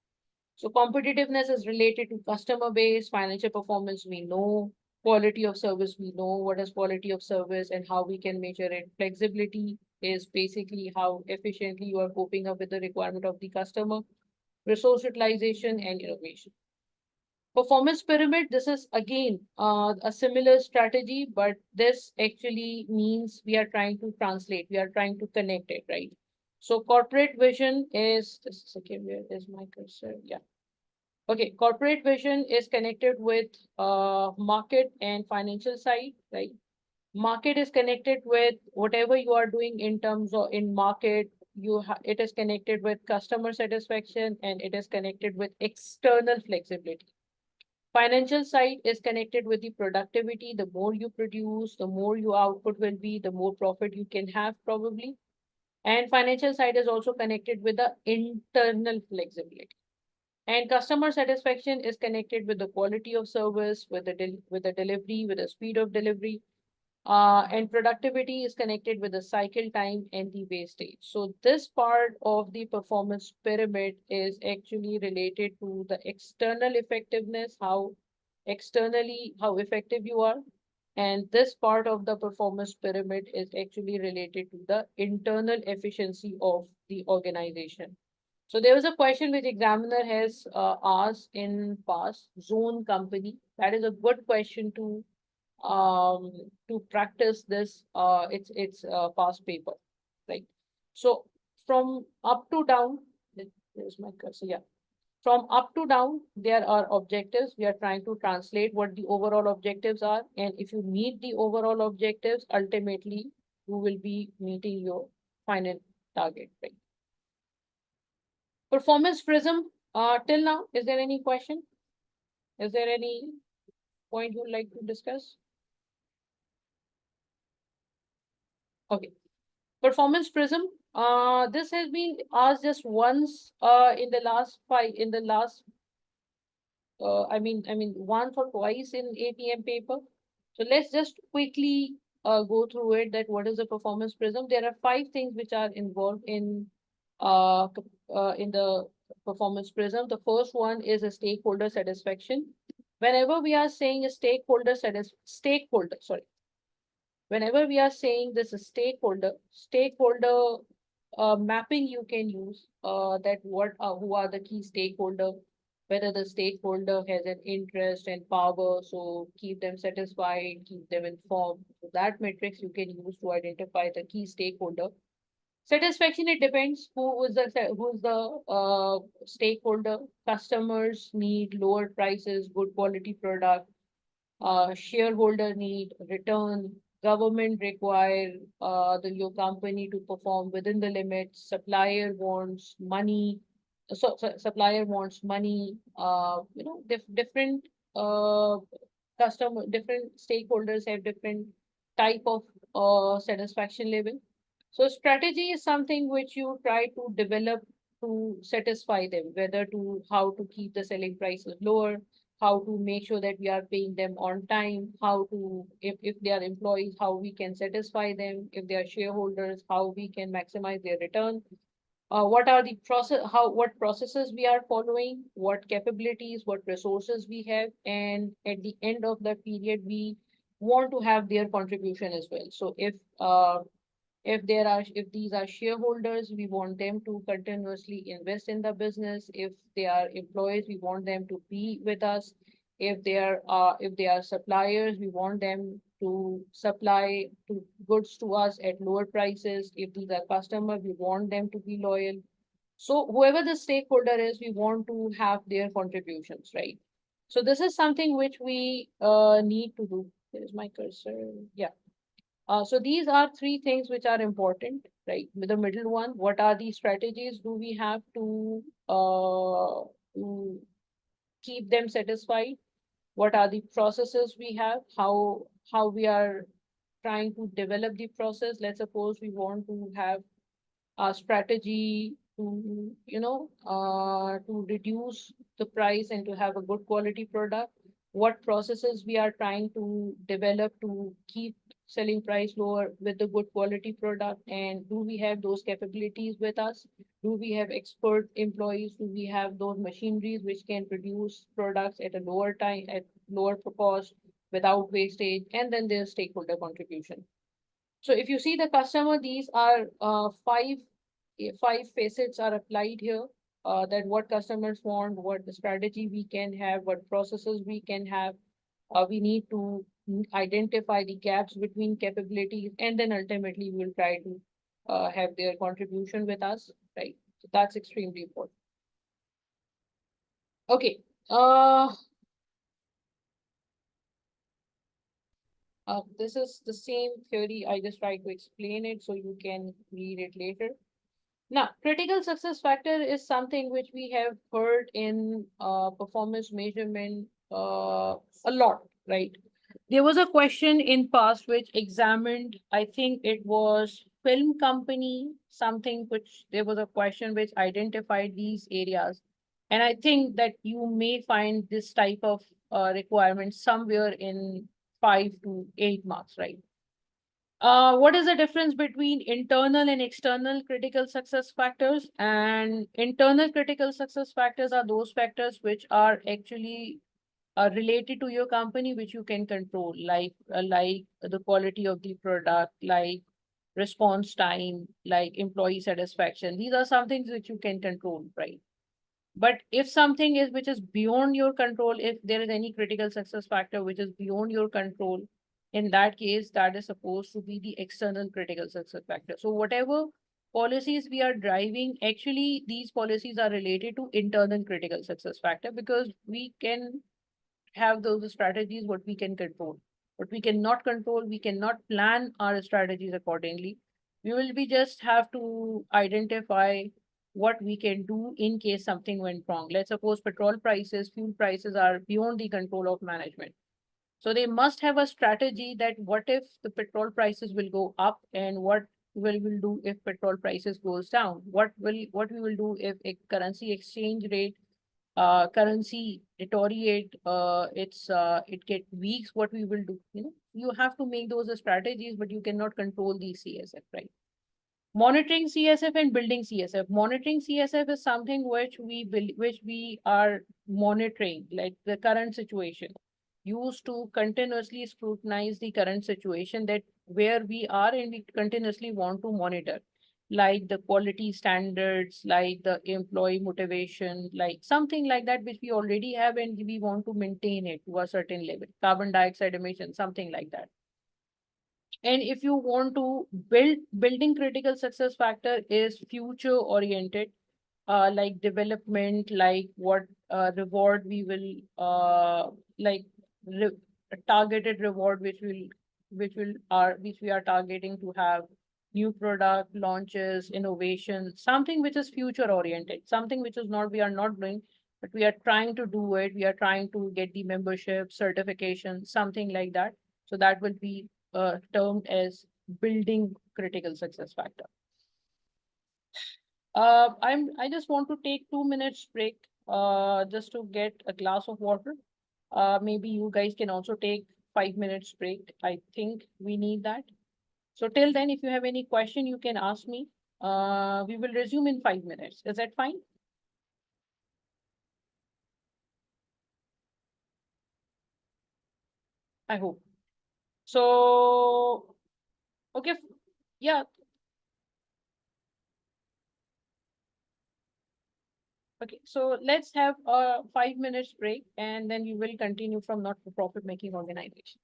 So competitiveness is related to customer base, financial performance we know, quality of service we know what is quality of service and how we can measure it. Flexibility is basically how efficiently you are coping up with the requirement of the customer, resource utilization, and innovation. Performance pyramid, this is again a similar strategy, but this actually means we are trying to translate, we are trying to connect it, right? So corporate vision is, just a second, where is my cursor? Yeah. Okay, corporate vision is connected with market and financial side, right? Market is connected with whatever you are doing in terms of in market. It is connected with customer satisfaction, and it is connected with external flexibility. Financial side is connected with the productivity. The more you produce, the more your output will be, the more profit you can have probably. And financial side is also connected with the internal flexibility. And customer satisfaction is connected with the quality of service, with with the delivery, with the speed of delivery. And productivity is connected with the cycle time and the wastage. So this part of the performance pyramid is actually related to the external effectiveness, how effective you are. And this part of the performance pyramid is actually related to the internal efficiency of the organization. So there was a question which examiner has asked in past: zone company. That is a good question um to practice this. It's past paper, right? So from up to down, there's my cursor. Yeah. From up to down, there are objectives. We are trying to translate what the overall objectives are. And if you meet the overall objectives, ultimately you will be meeting your final target, right? Performance prism, till now, is there any question? Is there any point you'd like to discuss? Okay. Performance prism, this has been asked just once in the last once or twice in APM paper. So let's just quickly go through it, that what is the performance prism. There are 5 things which are involved in the performance prism. The first one is a stakeholder satisfaction. Whenever we are saying a whenever we are saying this is stakeholder mapping, you can use that who are the key stakeholder, whether the stakeholder has an interest and power, so keep them satisfied, keep them informed. So that matrix you can use to identify the key stakeholder. Satisfaction, it depends who's the stakeholder. Customers need lower prices, good quality product. Shareholder need return. Government require your company to perform within the limits. Supplier wants money. Supplier wants money. Different uh, different stakeholders have different type of satisfaction level. So strategy is something which you try to develop to satisfy them, whether to how to keep the selling prices lower, how to make sure that we are paying them on time, how to, if they are employees, how we can satisfy them, if they are shareholders, how we can maximize their return. What are the what processes we are following, what capabilities, what resources we have, and at the end of the period, we want to have their contribution as well. So if these are shareholders, we want them to continuously invest in the business. If they are employees, we want them to be with us. If they are suppliers, we want them to supply goods to us at lower prices. If these are customers, we want them to be loyal. So whoever the stakeholder is, we want to have their contributions, right? So this is something which we need to do. There's my cursor. Yeah. So these are three things which are important, right? With the middle one, what are the strategies do we have to keep them satisfied? What are the processes we have? How we are trying to develop the process? Let's suppose we want to have a strategy to, to reduce the price and to have a good quality product. What processes we are trying to develop to keep selling price lower with the good quality product, and do we have those capabilities with us? Do we have expert employees? Do we have those machineries which can produce products at a lower time, at lower cost, without wastage? And then there's stakeholder contribution. So if you see the customer, these are five facets are applied here. That what customers want, what the strategy we can have, what processes we can have. We need to identify the gaps between capabilities, and then ultimately we will try to have their contribution with us, right? So that's extremely important. Okay. This is the same theory. I just tried to explain it so you can read it later. Now, critical success factor is something which we have heard in performance measurement a lot, right? There was a question in past which examined, I think it was film company, something which there was a question which identified these areas. And I think that you may find this type of requirement somewhere in 5 to 8 marks, right? What is the difference between internal and external critical success factors? And internal critical success factors are those factors which are actually related to your company, which you can control, like the quality of the product, like response time, like employee satisfaction. These are some things which you can control, right? But if something is which is beyond your control, if there is any critical success factor which is beyond your control, in that case, that is supposed to be the external critical success factor. So whatever policies we are driving, actually, these policies are related to internal critical success factor, because we can have those strategies what we can control. What we cannot control, we cannot plan our strategies accordingly. We will be just have to identify what we can do in case something went wrong. Let's suppose petrol prices, fuel prices are beyond the control of management. So they must have a strategy that what if the petrol prices will go up, and what will do if petrol prices goes down? What we will do if a currency exchange rate currency deteriorate, it get weak, what we will do? You have to make those strategies, but you cannot control the CSF, right? Monitoring CSF and building CSF. Monitoring CSF is something which which we are monitoring, like the current situation. Used to continuously scrutinize the current situation, that where we are, and we continuously want to monitor, like the quality standards, like the employee motivation, like something like that, which we already have, and we want to maintain it to a certain level. Carbon dioxide emission, something like that. And if you want to building critical success factor is future oriented, like development, like what reward we will like re targeted reward which we are targeting to have new product launches, innovation, something which is future oriented, something which is not we are not doing, but we are trying to do it. We are trying to get the membership certification, something like that. So that will be termed as building critical success factor. I just want to take 2 minutes break just to get a glass of water. Maybe you guys can also take 5 minutes break. I think we need that. So till then, if you have any question, you can ask me. We will resume in 5 minutes. Is that fine? I hope. So, okay. Yeah. Okay. So let's have a 5 minutes break and then we will continue from not-for-profit making organization.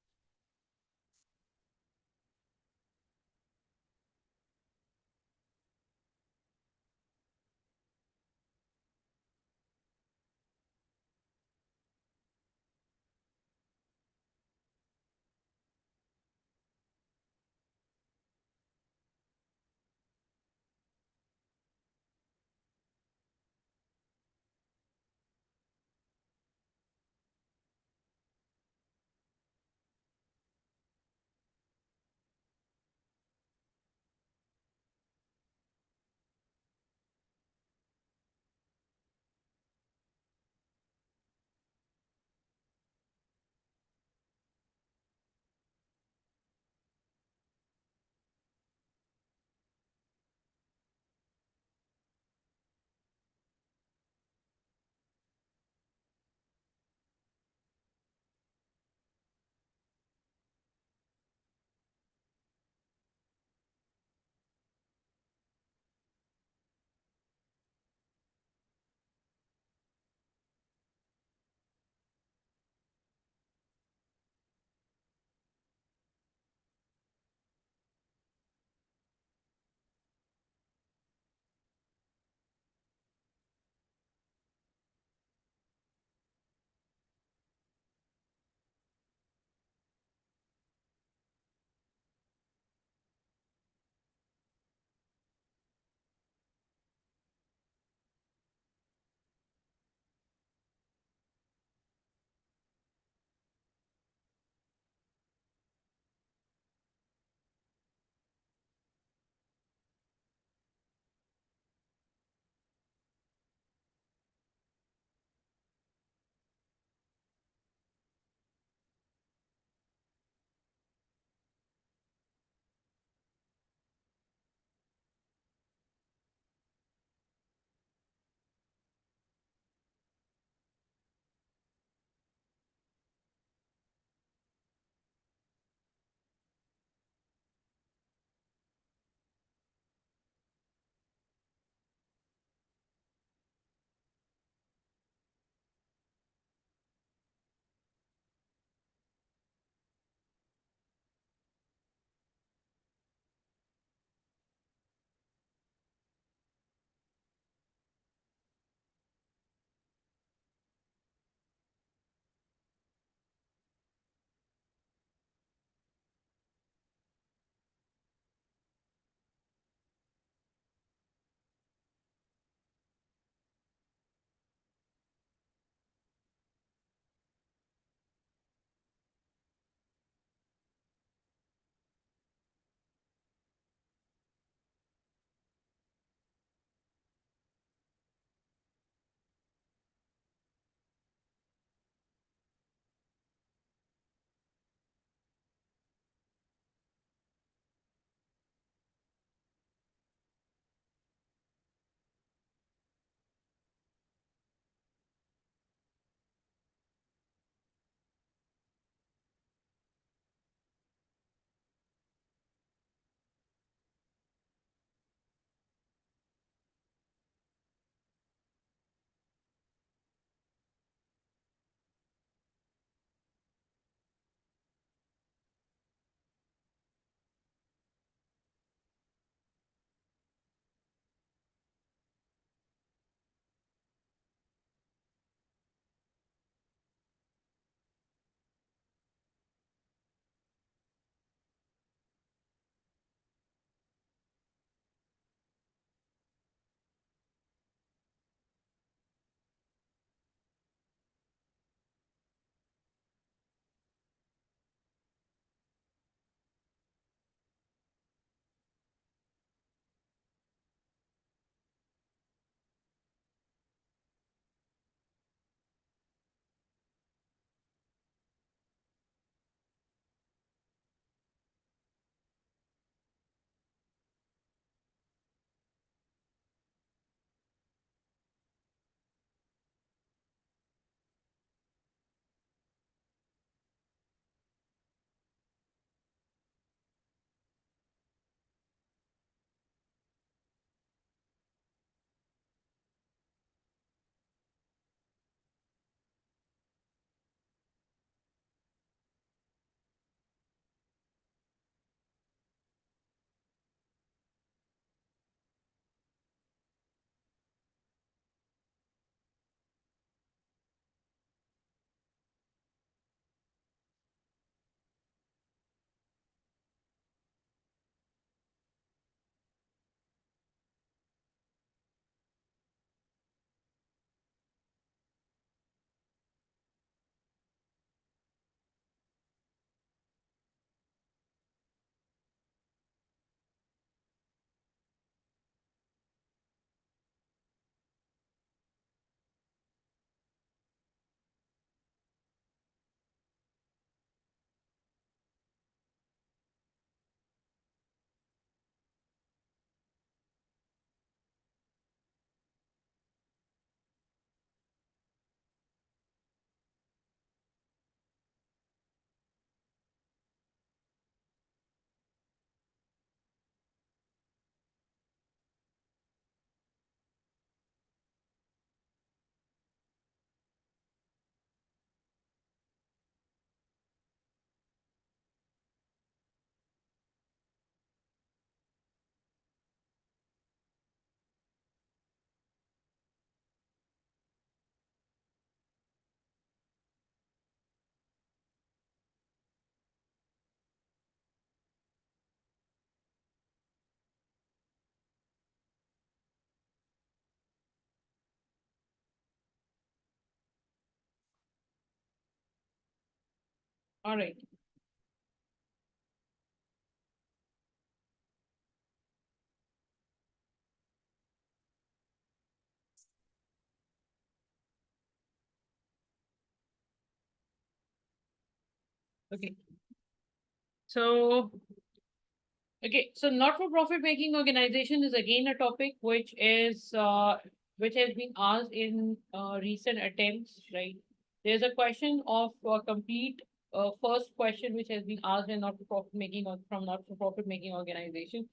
All right. Okay. So, okay. So not-for-profit making organization is again a topic which has been asked in recent attempts, right? There's a question of complete first question which has been asked in not-for-profit making or from not-for-profit making organization.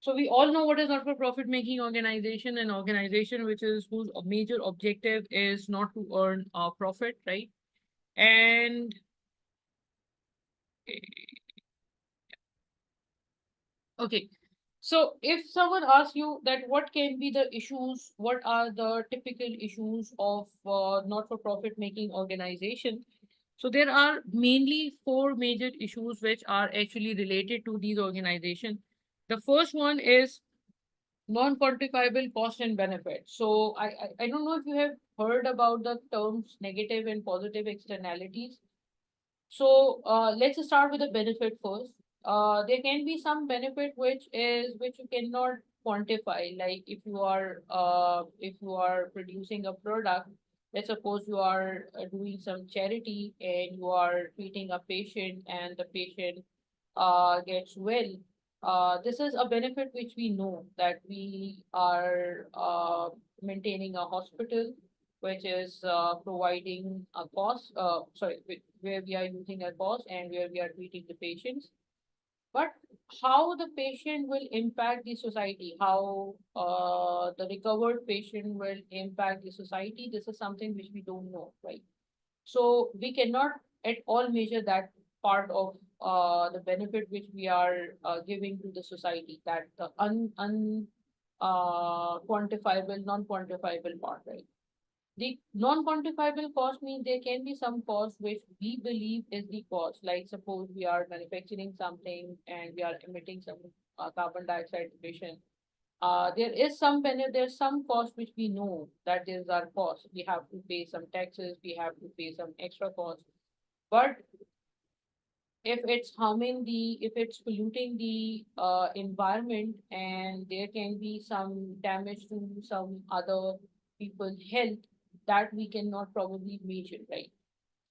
So we all know what is not-for-profit making organization, an organization which is whose major objective is not to earn a profit, right? And okay, so if someone asks you that what can be the issues, what are the typical issues of not-for-profit making organization? So there are mainly four major issues which are actually related to these organizations. The first one is non-quantifiable cost and benefit. So I don't know if you have heard about the terms negative and positive externalities. So let's start with the benefit first. There can be some benefit which you cannot quantify. Like if you are producing a product, let's suppose you are doing some charity and you are treating a patient and the patient gets well. This is a benefit which we know that we are maintaining a hospital which is providing a cost, where we are using a cost and where we are treating the patients. But how the patient will impact the society, how the recovered patient will impact the society, this is something which we don't know, right? So we cannot at all measure that part of the benefit which we are giving to the society, that the quantifiable, non-quantifiable part, right? The non-quantifiable cost means there can be some cost which we believe is the cost. Like suppose we are manufacturing something and we are emitting some carbon dioxide emission. There is some benefit, there's some cost which we know that is our cost. We have to pay some taxes, we have to pay some extra cost. But if it's harming if it's polluting the environment and there can be some damage to some other people's health, that we cannot probably measure, right?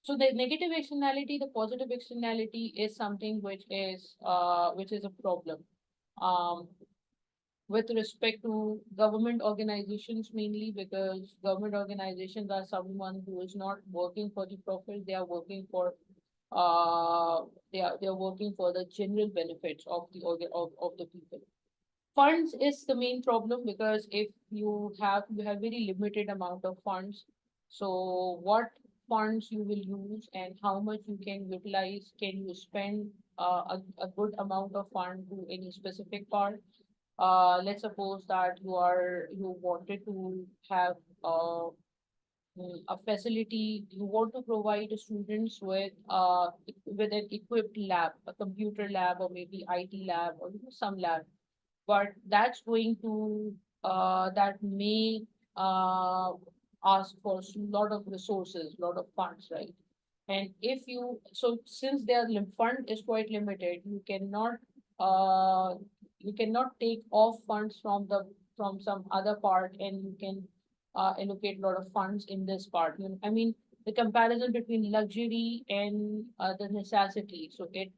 So the negative externality, the positive externality is something which is a problem. Um, with respect to government organizations mainly, because government organizations are someone who is not working for the profit, they are working for they are working for the general benefits of of the people. Funds is the main problem, because if you have very limited amount of funds, so what funds you will use and how much you can utilize, can you spend a good amount of fund to any specific part. Let's suppose that you wanted to have uh, a facility, you want to provide students with an equipped lab, a computer lab or maybe IT lab or some lab, but that's going to that may uh, ask for a lot of resources, lot of funds, right? And if you so since their fund is quite limited, uh, you cannot take off funds from some other part and you can allocate a lot of funds in this part. I mean, the comparison between luxury and the necessity. So it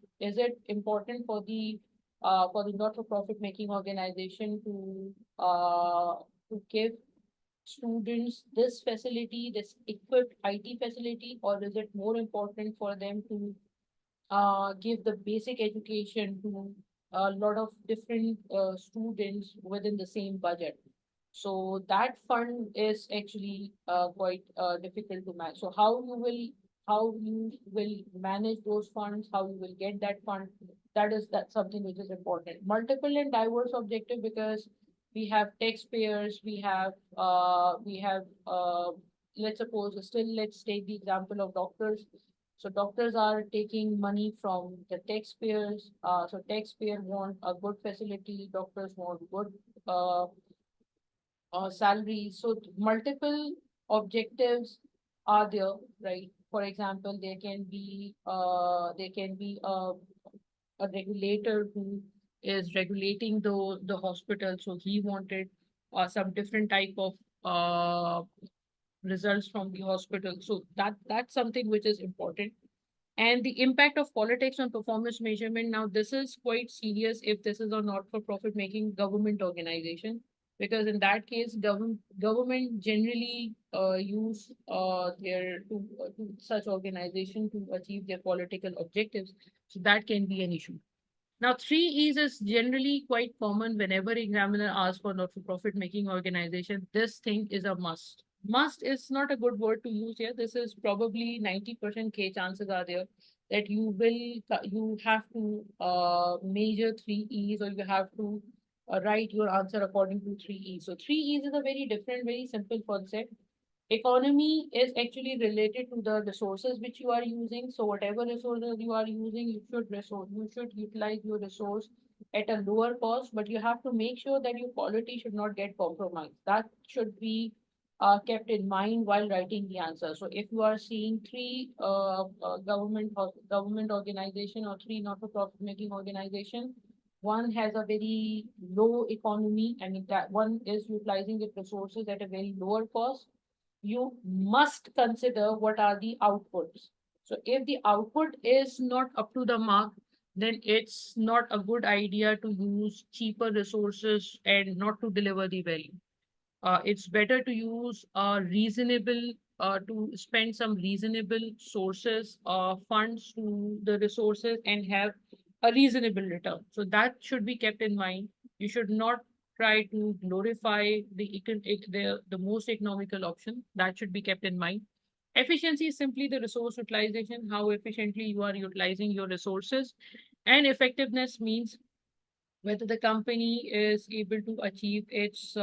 important for the not-for-profit making organization to give students this facility, this equipped IT facility, or is it more important for them to give the basic education to a lot of different students within the same budget? So that fund is actually quite difficult to manage. So how you will manage those funds, how you will get that fund, that's something which is important. Multiple and diverse objective, because we have taxpayers, we have let's suppose still let's take the example of doctors. So doctors are taking money from the taxpayers. So taxpayer want a good facility, doctors want good uh, salary. So multiple objectives are there, right? for example, there can be a regulator who is regulating the hospital. So he wanted some different type of uh, results from the hospital. So that's something which is important. And the impact of politics on performance measurement. Now, this is quite serious if this is a not-for-profit making government organization, because in that case, government generally use to such organization to achieve their political objectives. So that can be an issue. Now, 3 E's is generally quite common whenever examiner asks for not-for-profit making organization. This thing is a must. Must is not a good word to use here. This is probably 90% K chances are there that you have to measure 3 E's, or you have to write your answer according to 3 E's. So 3 E's is a very different, very simple concept. Economy is actually related to the resources which you are using. So whatever resources you are using, you should utilize your resource at a lower cost, but you have to make sure that your quality should not get compromised. That should be kept in mind while writing the answer. So if you are seeing three government organization or three not-for-profit making organization, one has a very low economy. I mean, that one is utilizing the resources at a very lower cost. You must consider what are the outputs. So if the output is not up to the mark, then it's not a good idea to use cheaper resources and not to deliver the value. It's better to use to spend some reasonable sources funds to the resources and have a reasonable return. So that should be kept in mind. You should not try to glorify the most economical option. That should be kept in mind. Efficiency is simply the resource utilization, how efficiently you are utilizing your resources. And effectiveness means whether the company is able to achieve its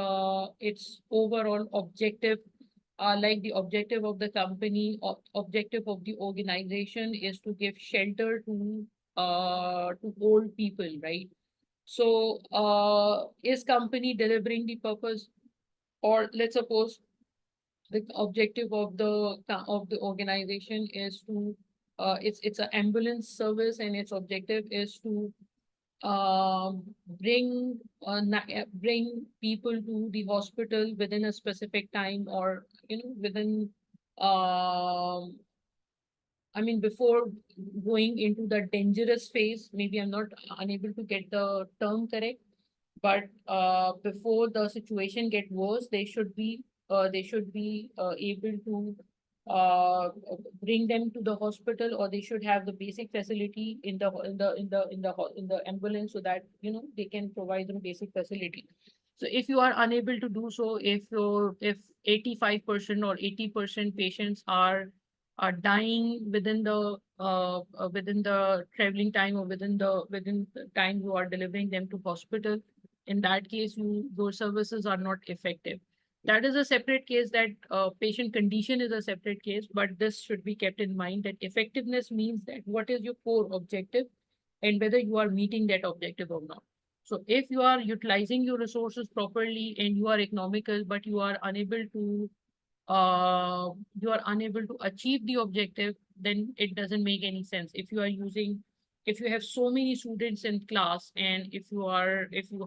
overall objective, like the objective of the company or objective of the organization is to give shelter to old people, right? So is company delivering the purpose? Or let's suppose the objective of the organization is to it's an ambulance service, and its objective is to um, bring people to the hospital within a specific time, or within I mean, before going into the dangerous phase. Maybe I'm not unable to get the term correct, but before the situation get worse, they should be able to uh, bring them to the hospital, or they should have the basic facility in the ambulance, so that they can provide them basic facility. So if you are unable to do so, if 85% or 80% patients are dying within the traveling time, or within the time you are delivering them to hospital, in that case your services are not effective. That is a separate case. That patient condition is a separate case, but this should be kept in mind, that effectiveness means that what is your core objective and whether you are meeting that objective or not. So if you are utilizing your resources properly and you are economical, but uh, you are unable to achieve the objective, then it doesn't make any sense. If you have so many students in class, and if you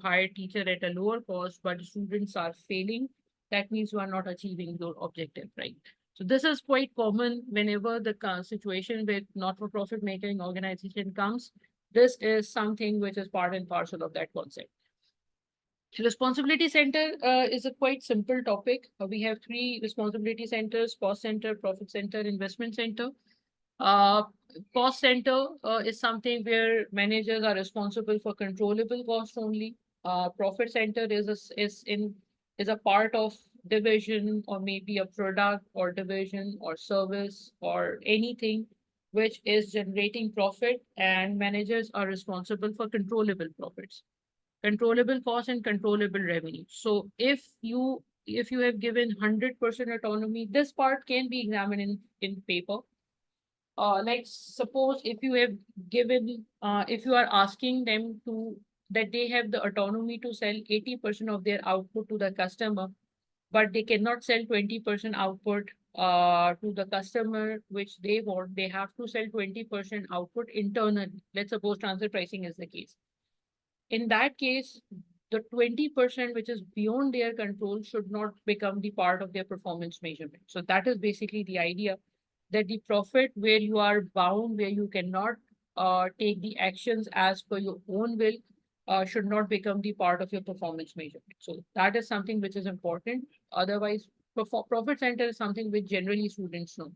hire teacher at a lower cost, but students are failing, that means you are not achieving your objective, right? So this is quite common whenever the situation with not-for-profit making organization comes. This is something which is part and parcel of that concept. Responsibility center is a quite simple topic. We have three responsibility centers: cost center, profit center, investment center. Uh, Cost center is something where managers are responsible for controllable costs only. Profit center is a part of division, or maybe a product or division or service or anything which is generating profit, and managers are responsible for controllable profits, controllable cost, and controllable revenue. So if you have given 100% autonomy, this part can be examined in paper. Like suppose if you are asking them to that they have the autonomy to sell 80% of their output to the customer, but they cannot sell 20% output to the customer which they want, they have to sell 20% output internally. Let's suppose transfer pricing is the case. In that case, the 20% which is beyond their control should not become the part of their performance measurement. So that is basically the idea, that the profit where you are bound, where you cannot take the actions as per your own will, should not become the part of your performance measurement. So that is something which is important. Otherwise, profit center is something which generally students know.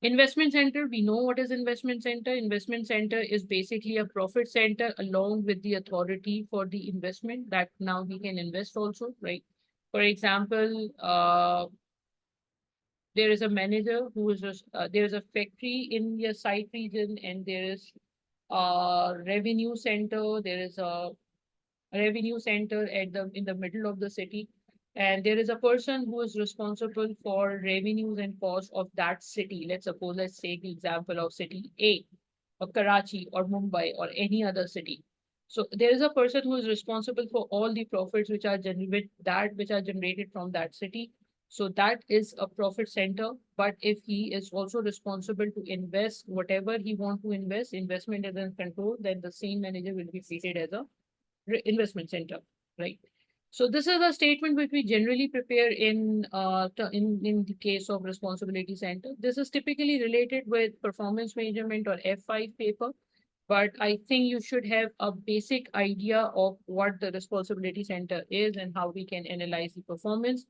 Investment center, we know what is investment center. Investment center is basically a profit center along with the authority for the investment, that now we can invest also, right? For example, there is a manager who is there is a factory in your site region, and there is a revenue center. There is a revenue center at the in the middle of the city, and there is a person who is responsible for revenues and costs of that city. Let's take the example of city A, or Karachi, or Mumbai, or any other city. So there is a person who is responsible for all the profits which are generated from that city. So that is a profit center. But if he is also responsible to invest whatever he want to invest, investment is in control, then the same manager will be treated as a investment center, right? So this is a statement which we generally prepare in the case of responsibility center. This is typically related with performance measurement or F5 paper, but I think you should have a basic idea of what the responsibility center is and how we can analyze the performance.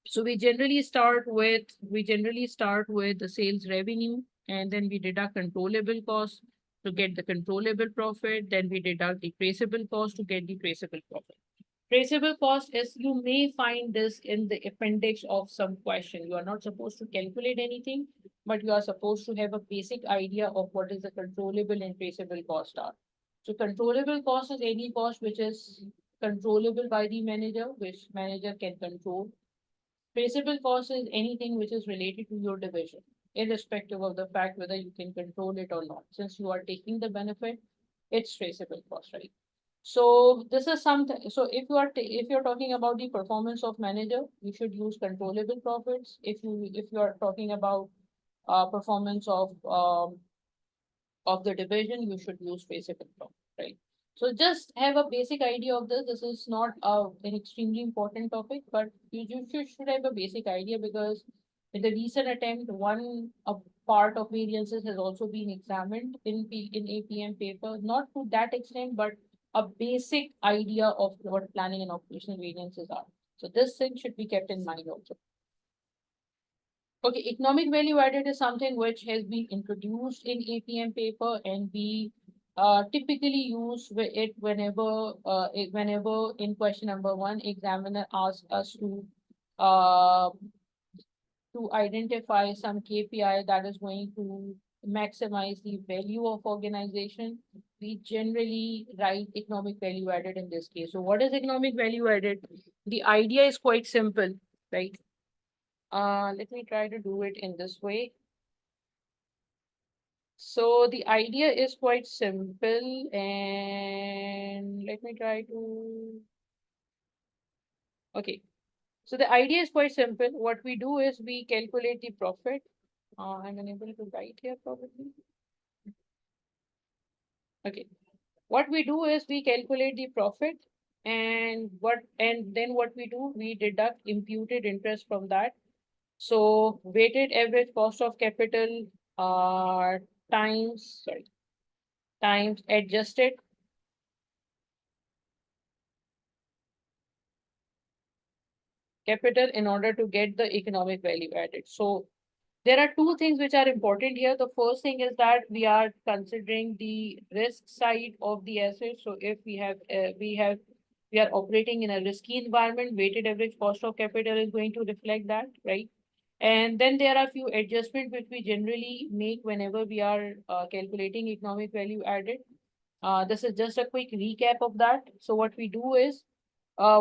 So we generally start with the sales revenue, and then we deduct controllable costs to get the controllable profit. Then we deduct the traceable cost to get the traceable profit. Traceable cost is, you may find this in the appendix of some question. You are not supposed to calculate anything, but you are supposed to have a basic idea of what is the controllable and traceable cost are. So controllable cost is any cost which is controllable by the manager, which manager can control. Traceable cost is anything which is related to your division, irrespective of the fact whether you can control it or not. Since you are taking the benefit, it's traceable cost, right? So this is something. So if you're talking about the performance of manager, you should use controllable profits. If you are talking about performance of the division, you should use traceable profit, right? So just have a basic idea of this. This is not an extremely important topic, but you should have a basic idea, because in the recent attempt, one part of variances has also been examined in APM paper, not to that extent, but a basic idea of what planning and operational variances are. So this thing should be kept in mind also. Okay, economic value added is something which has been introduced in APM paper, and we typically use it whenever in question number 1, examiner asks us uh, to identify some KPI that is going to maximize the value of organization. We generally write economic value added in this case. So what is economic value added? The idea is quite simple, right? Let me try to do it in this way. So the idea is quite simple, and let me try to, okay. So the idea is quite simple. What we do is we calculate the profit. I'm unable to write here probably. Okay. What we do is we calculate the profit, and then what we do, we deduct imputed interest from that. So weighted average cost of capital times adjusted capital in order to get the economic value added. So there are two things which are important here. The first thing is that we are considering the risk side of the asset. So if we are operating in a risky environment, weighted average cost of capital is going to reflect that, right? And then there are a few adjustments which we generally make whenever we are calculating economic value added. This is just a quick recap of that. So what we do is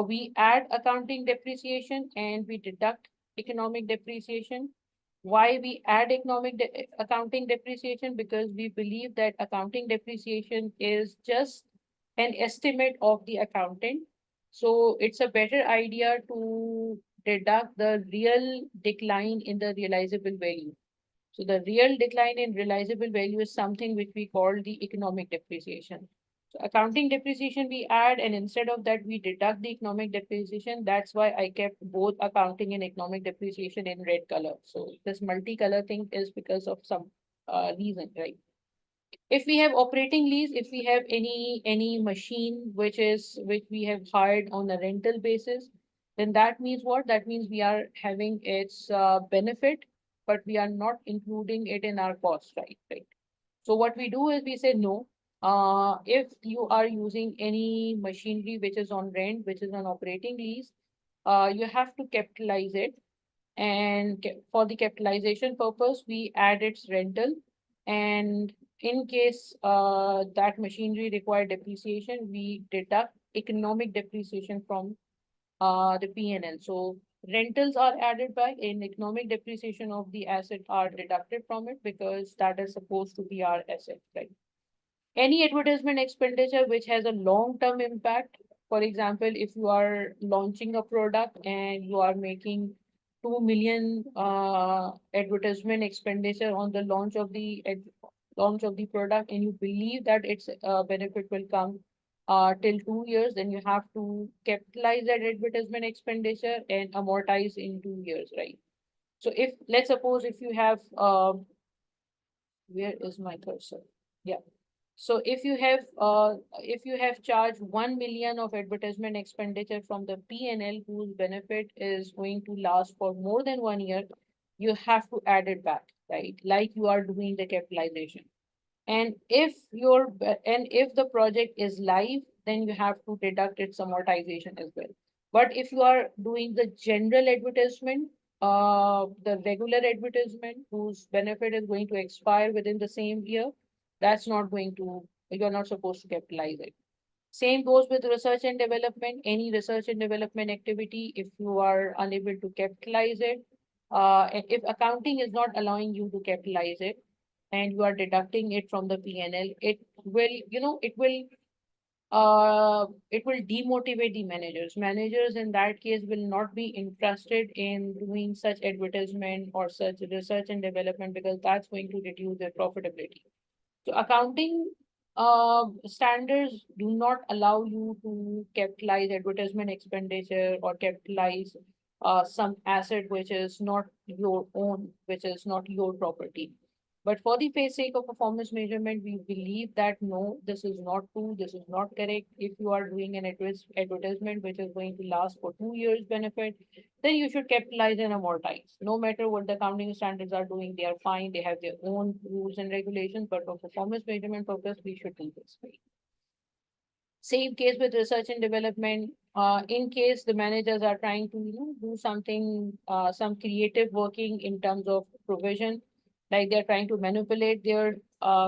we add accounting depreciation and we deduct economic depreciation. Why we add accounting depreciation? Because we believe that accounting depreciation is just an estimate of the accountant. So it's a better idea to deduct the real decline in the realizable value. So the real decline in realizable value is something which we call the economic depreciation. So accounting depreciation we add, and instead of that, we deduct the economic depreciation. That's why I kept both accounting and economic depreciation in red color. So this multicolor thing is because of some reason, right? If we have operating lease, if we have any machine which we have hired on a rental basis, then that means what? That means we are having its benefit, but we are not including it in our cost, right? Right. So what we do is we say no. If you are using any machinery which is on rent, which is on operating lease, you have to capitalize it, and for the capitalization purpose, we add its rental. And in case that machinery require depreciation, we deduct economic depreciation from the P&L. So rentals are added back, and economic depreciation of the asset are deducted from it because that is supposed to be our asset, right? Any advertisement expenditure which has a long-term impact, for example, if you are launching a product and you are making 2 million advertisement expenditure on the launch of the product, and you believe that its benefit will come till 2 years, then you have to capitalize that advertisement expenditure and amortize in 2 years, right? So if let's suppose if you have where is my cursor? Yeah. So if you have charged 1 million of advertisement expenditure from the P&L whose benefit is going to last for more than 1 year, you have to add it back, right? Like you are doing the capitalization. And if the project is live, then you have to deduct its amortization as well. But if you are doing the general advertisement, the regular advertisement whose benefit is going to expire within the same year, that's not going to, you're not supposed to capitalize it. Same goes with research and development. Any research and development activity, if you are unable to capitalize it, and if accounting is not allowing you to capitalize it, and you are deducting it from the P&L, it will, it will demotivate the managers. Managers in that case will not be interested in doing such advertisement or such research and development because that's going to reduce their profitability. So accounting standards do not allow you to capitalize advertisement expenditure or capitalize some asset which is not your own, which is not your property. But for the sake of performance measurement, we believe that no, this is not true, this is not correct. If you are doing an advertisement which is going to last for 2 years benefit, then you should capitalize and amortize. No matter what the accounting standards are doing, they are fine. They have their own rules and regulations, but for performance measurement purpose, we should do this way. Same case with research and development. In case the managers are trying to do something, some creative working in terms of provision, like they're trying to manipulate their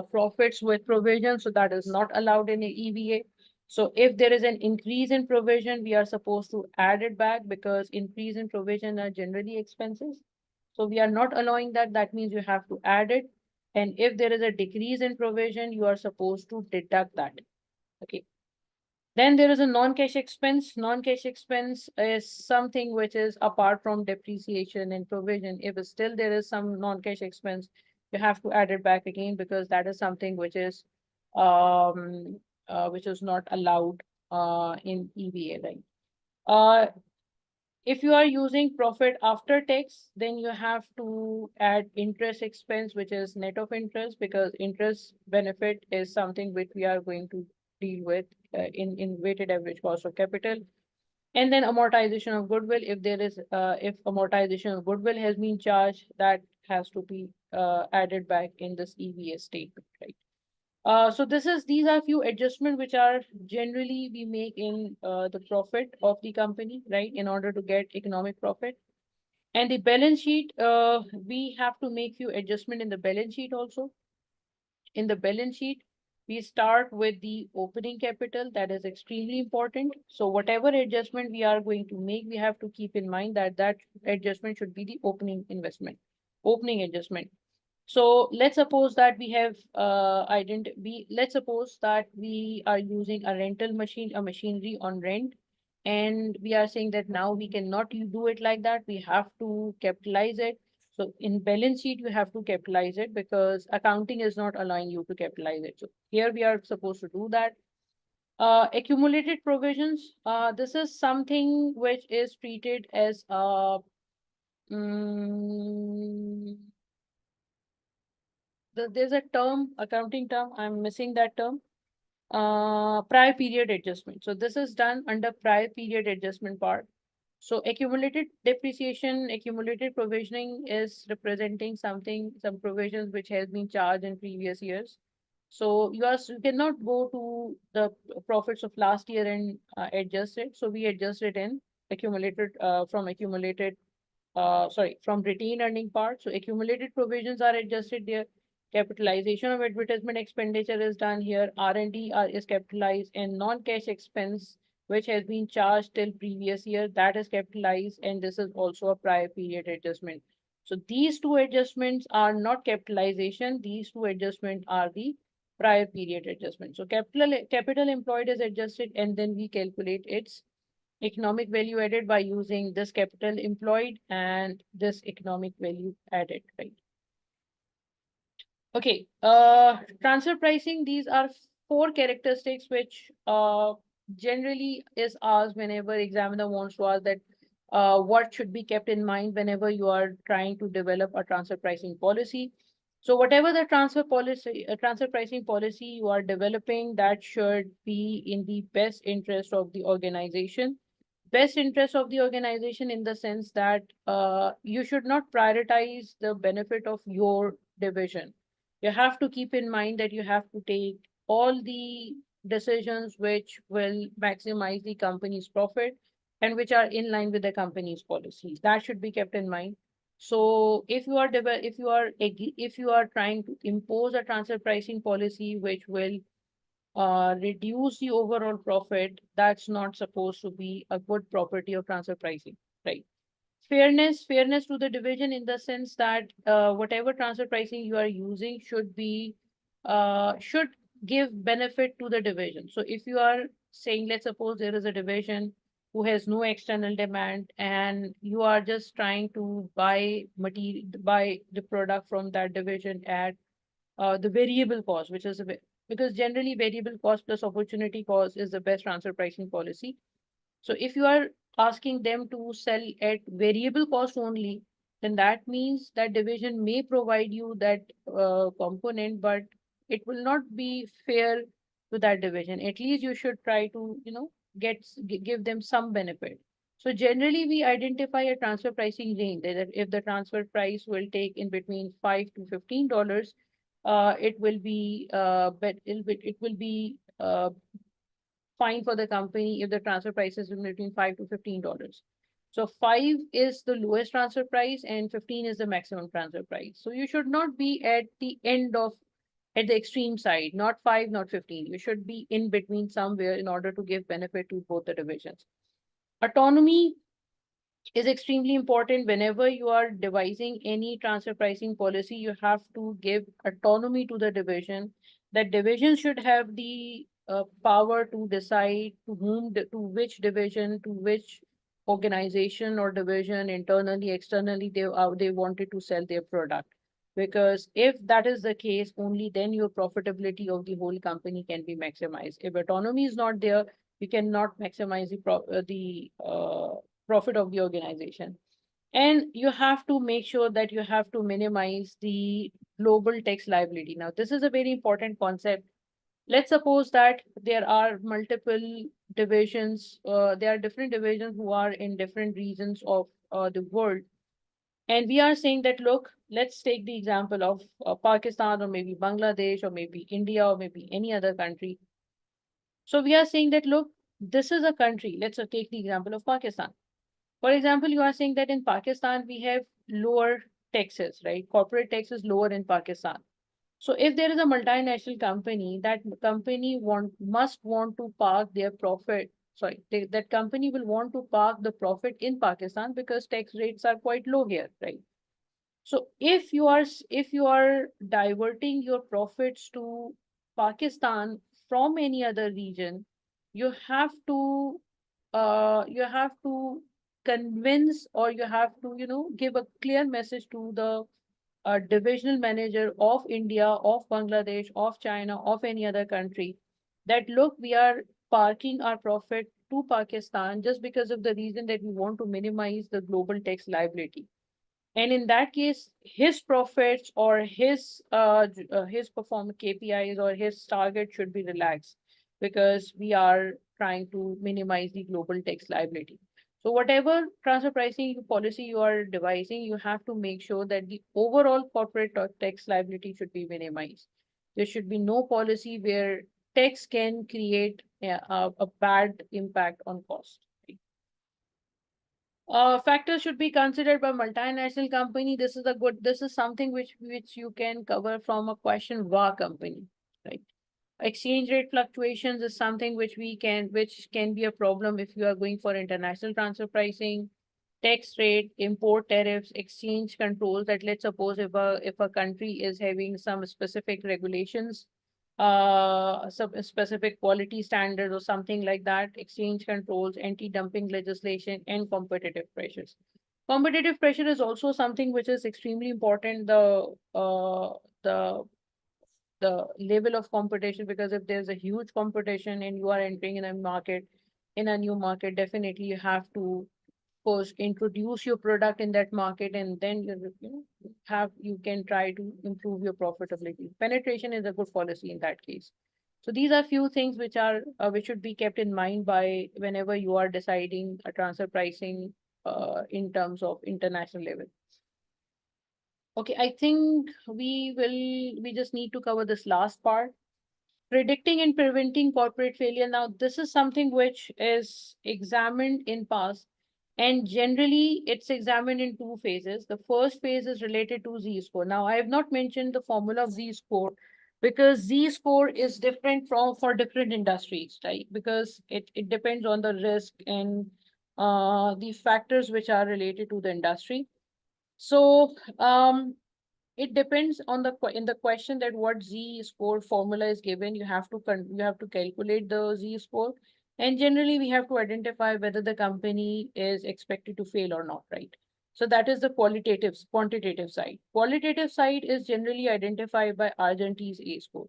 profits with provision, so that is not allowed in a EVA. So if there is an increase in provision, we are supposed to add it back because increase in provision are generally expenses. So we are not allowing that. That means you have to add it. And if there is a decrease in provision, you are supposed to deduct that. Okay. Then there is a non-cash expense. Non-cash expense is something which is apart from depreciation and provision. If still there is some non-cash expense, you have to add it back again because that is something which is not allowed in EVA, right? If you are using profit after tax, then you have to add interest expense, which is net of interest, because interest benefit is something which we are going to deal with in weighted average cost of capital. And then amortization of goodwill. If there is, if amortization of goodwill has been charged, that has to be added back in this EVA statement, right? So these are few adjustments which are generally we make in the profit of the company, right, in order to get economic profit. And the balance sheet, we have to make few adjustment in the balance sheet also. In the balance sheet, we start with the opening capital. That is extremely important. So whatever adjustment we are going to make, we have to keep in mind that that adjustment should be the opening investment, opening adjustment. So let's suppose that we have let's suppose that we are using a rental machine, a machinery on rent, and we are saying that now we cannot do it like that. We have to capitalize it. So in balance sheet, you have to capitalize it because accounting is not allowing you to capitalize it. So here we are supposed to do that. Accumulated provisions. This is something which is treated as a mm, there's a term, accounting term. I'm missing that term. Prior period adjustment. So this is done under prior period adjustment part. So accumulated depreciation, accumulated provisioning is representing something, some provisions which has been charged in previous years. So you cannot go to the profits of last year and adjust it. So we adjust it in accumulated from retained earning part. So accumulated provisions are adjusted there. Capitalization of advertisement expenditure is done here. R&D is capitalized, and non-cash expense which has been charged till previous year, that is capitalized, and this is also a prior period adjustment. So these two adjustments are not capitalization. These two adjustments are the prior period adjustment. So capital employed is adjusted, and then we calculate its economic value added by using this capital employed and this economic value added, right? Okay, transfer pricing, these are four characteristics which generally is asked whenever examiner wants to ask that what should be kept in mind whenever you are trying to develop a transfer pricing policy. So whatever the transfer pricing policy you are developing, that should be in the best interest of the organization. Best interest of the organization in the sense that you should not prioritize the benefit of your division. You have to keep in mind that you have to take all the decisions which will maximize the company's profit and which are in line with the company's policies. That should be kept in mind. So if you are if you are trying to impose a transfer pricing policy which will reduce the overall profit, that's not supposed to be a good property of transfer pricing, right? Fairness to the division in the sense that whatever transfer pricing you are using should give benefit to the division. So if you are saying, let's suppose there is a division who has no external demand and you are just trying to buy the product from that division at the variable cost, which is because generally variable cost plus opportunity cost is the best transfer pricing policy. So if you are asking them to sell at variable cost only, then that means that division may provide you that component, but it will not be fair to that division. At least you should try to, give them some benefit. So generally, we identify a transfer pricing range that if the transfer price will take in between $5 to $15, it will be but it will be fine for the company if the transfer price is in between $5 to $15. So 5 is the lowest transfer price and 15 is the maximum transfer price. So you should not be at the extreme side, not 5, not 15. You should be in between somewhere in order to give benefit to both the divisions. Autonomy is extremely important whenever you are devising any transfer pricing policy. You have to give autonomy to the division. That division should have the power to decide to which division, to which organization or division, internally, externally, they wanted to sell their product. Because if that is the case, only then your profitability of the whole company can be maximized. If autonomy is not there, you cannot maximize the profit of the organization. And you have to make sure that you have to minimize the global tax liability. Now, this is a very important concept. Let's suppose that there are multiple divisions, there are different divisions who are in different regions of the world. And we are saying that, look, let's take the example of Pakistan or maybe Bangladesh or maybe India or maybe any other country. So we are saying that, look, this is a country. Let's take the example of Pakistan. For example, you are saying that in Pakistan, we have lower taxes, right? Corporate tax is lower in Pakistan. So if there is a multinational company, that company must want to park their profit. That company will want to park the profit in Pakistan because tax rates are quite low here, right? So if you are diverting your profits to Pakistan from any other region, you have to you have to convince, or you have to, give a clear message to the divisional manager of India, of Bangladesh, of China, of any other country, that look, we are parking our profit to Pakistan just because of the reason that we want to minimize the global tax liability. And in that case, his profits or his performance KPIs or his target should be relaxed, because we are trying to minimize the global tax liability. So whatever transfer pricing policy you are devising, you have to make sure that the overall corporate tax liability should be minimized. There should be no policy where tax can create a bad impact on cost. Factors should be considered by multinational company. This is something which you can cover from a question VA company, right? Exchange rate fluctuations is something which can be a problem if you are going for international transfer pricing. Tax rate, import tariffs, exchange controls. That, let's suppose if a country is having some specific regulations, some specific quality standards or something like that, exchange controls, anti-dumping legislation, and competitive pressures. Competitive pressure is also something which is extremely important. The the level of competition, because if there's a huge competition and you are entering in a new market, definitely you have to first introduce your product in that market, and then you can try to improve your profitability. Penetration is a good policy in that case. So these are few things which should be kept in mind by whenever you are deciding a transfer pricing in terms of international level. Okay, I think we just need to cover this last part. Predicting and preventing corporate failure. Now, this is something which is examined in past, and generally it's examined in two phases. The first phase is related to Z-score. Now, I have not mentioned the formula of Z-score because Z-score is different for different industries, right? Because it depends on the risk and the factors which are related to the industry. So, it depends on in the question that what Z score formula is given. You have to calculate the Z score, and generally we have to identify whether the company is expected to fail or not, right? So that is the quantitative side. Qualitative side is generally identified by Argentine's A score.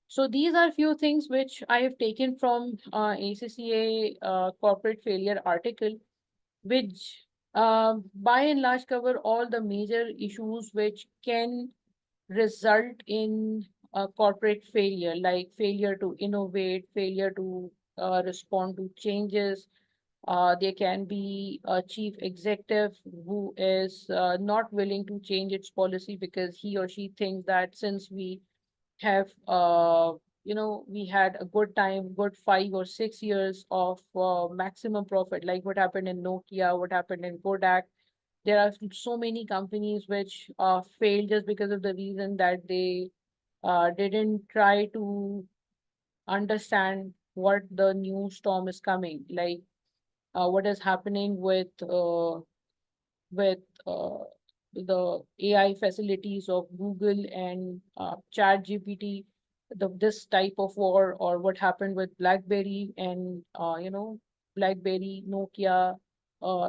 So these are few things which I have taken from ACCA corporate failure article, which by and large cover all the major issues which can result in corporate failure, like failure to innovate, failure to respond to changes. There can be a chief executive who is not willing to change its policy because he or she thinks that since we have we had a good time, good 5 or 6 years of maximum profit, like what happened in Nokia, what happened in Kodak. There are so many companies which failed just because of the reason that they didn't try to understand what the new storm is coming, like what is happening with the AI facilities of Google and Chat GPT, this type of war, or what happened with BlackBerry and BlackBerry, Nokia,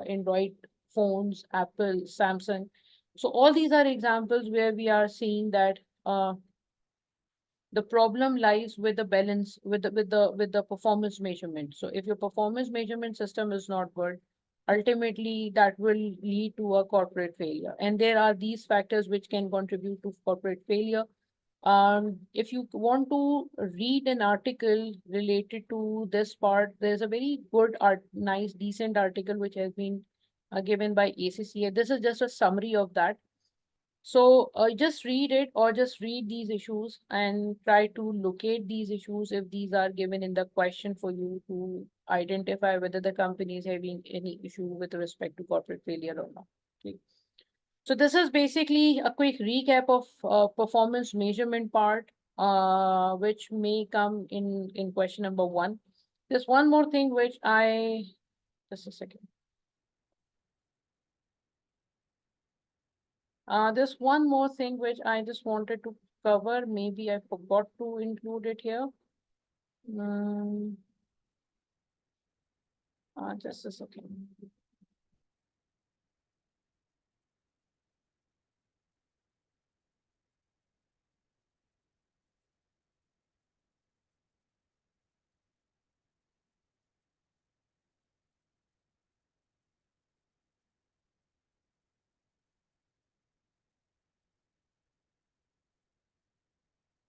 Android phones, Apple, Samsung. So all these are examples where we are seeing that the problem lies with the balance with the performance measurement. So if your performance measurement system is not good, ultimately that will lead to a corporate failure. And there are these factors which can contribute to corporate failure. If you want to read an article related to this part, there's a very good nice decent article which has been given by ACCA. This is just a summary of that. So just read it, or just read these issues and try to locate these issues if these are given in the question for you to identify whether the company is having any issue with respect to corporate failure or not. Okay. So this is basically a quick recap of performance measurement part, which may come in question number 1. There's one more thing which just a second. There's one more thing which I just wanted to cover. Maybe I forgot to include it here. Just a second.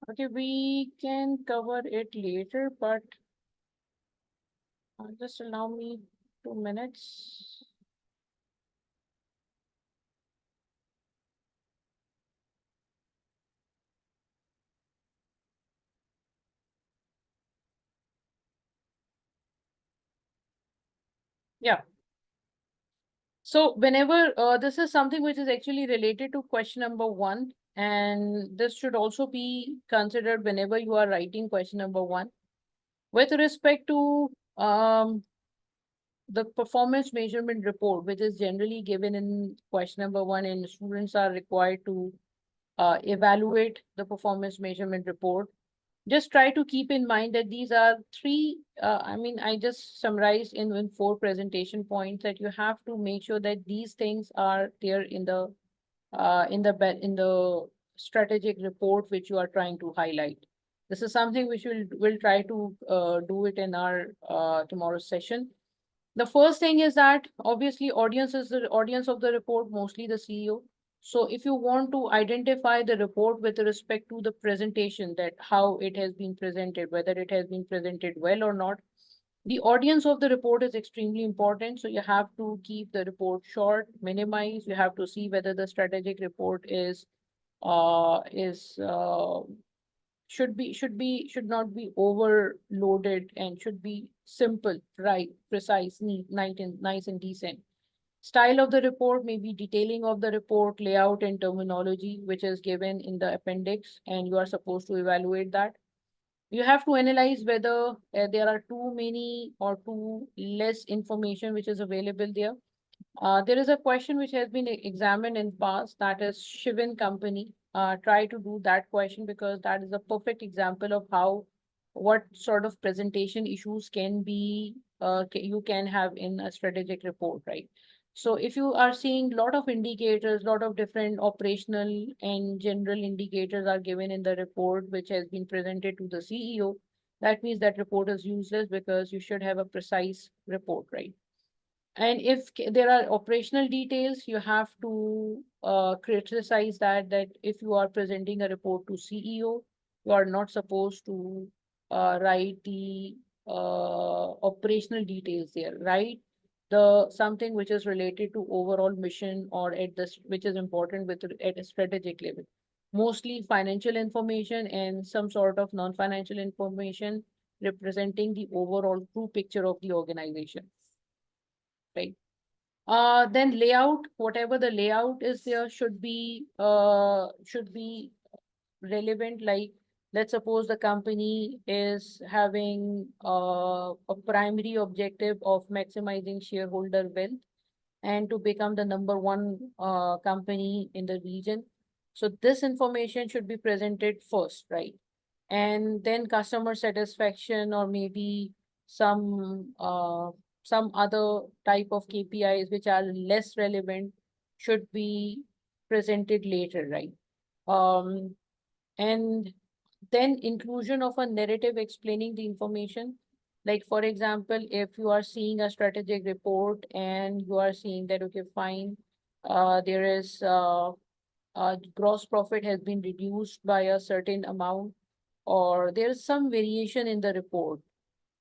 Okay, we can cover it later, but just allow me 2 minutes. Yeah. So whenever this is something which is actually related to question number 1, and this should also be considered whenever you are writing question number 1. With respect to the performance measurement report, which is generally given in question number 1, and students are required to evaluate the performance measurement report. Just try to keep in mind that these are three, I just summarized in 4 presentation points, that you have to make sure that these things are there in the strategic report which you are trying to highlight. This is something which we'll try to do it in our tomorrow's session. The first thing is that obviously audience is the audience of the report, mostly the CEO. So if you want to identify the report with respect to the presentation, that how it has been presented, whether it has been presented well or not, the audience of the report is extremely important. So you have to keep the report short, minimize. You have to see whether the strategic report is should not be overloaded, and should be simple, right, precise, neat, nice and decent. Style of the report may be detailing of the report, layout and terminology, which is given in the appendix, and you are supposed to evaluate that. You have to analyze whether there are too many or too less information which is available there. There is a question which has been examined in past, that is Shivin company. Try to do that question, because that is a perfect example of how, what sort of presentation issues can be, you can have in a strategic report, right? So if you are seeing a lot of indicators, lot of different operational and general indicators are given in the report which has been presented to the CEO, that means that report is useless, because you should have a precise report, right? And if there are operational details, you have to criticize that if you are presenting a report to CEO, you are not supposed to write the operational details there, right? The something which is related to overall mission, or at this, which is important with at a strategic level. Mostly financial information and some sort of non-financial information representing the overall true picture of the organization, right? Then layout, whatever the layout is there should be relevant. Like, let's suppose the company is having a primary objective of maximizing shareholder wealth, and to become the number one company in the region. So this information should be presented first, right? And then customer satisfaction, or maybe some uh, some other type of KPIs which are less relevant, should be presented later, right? Um, and then inclusion of a narrative explaining the information. Like, for example, if you are seeing a strategic report and you are seeing that, okay, fine, there is gross profit has been reduced by a certain amount, or there is some variation in the report,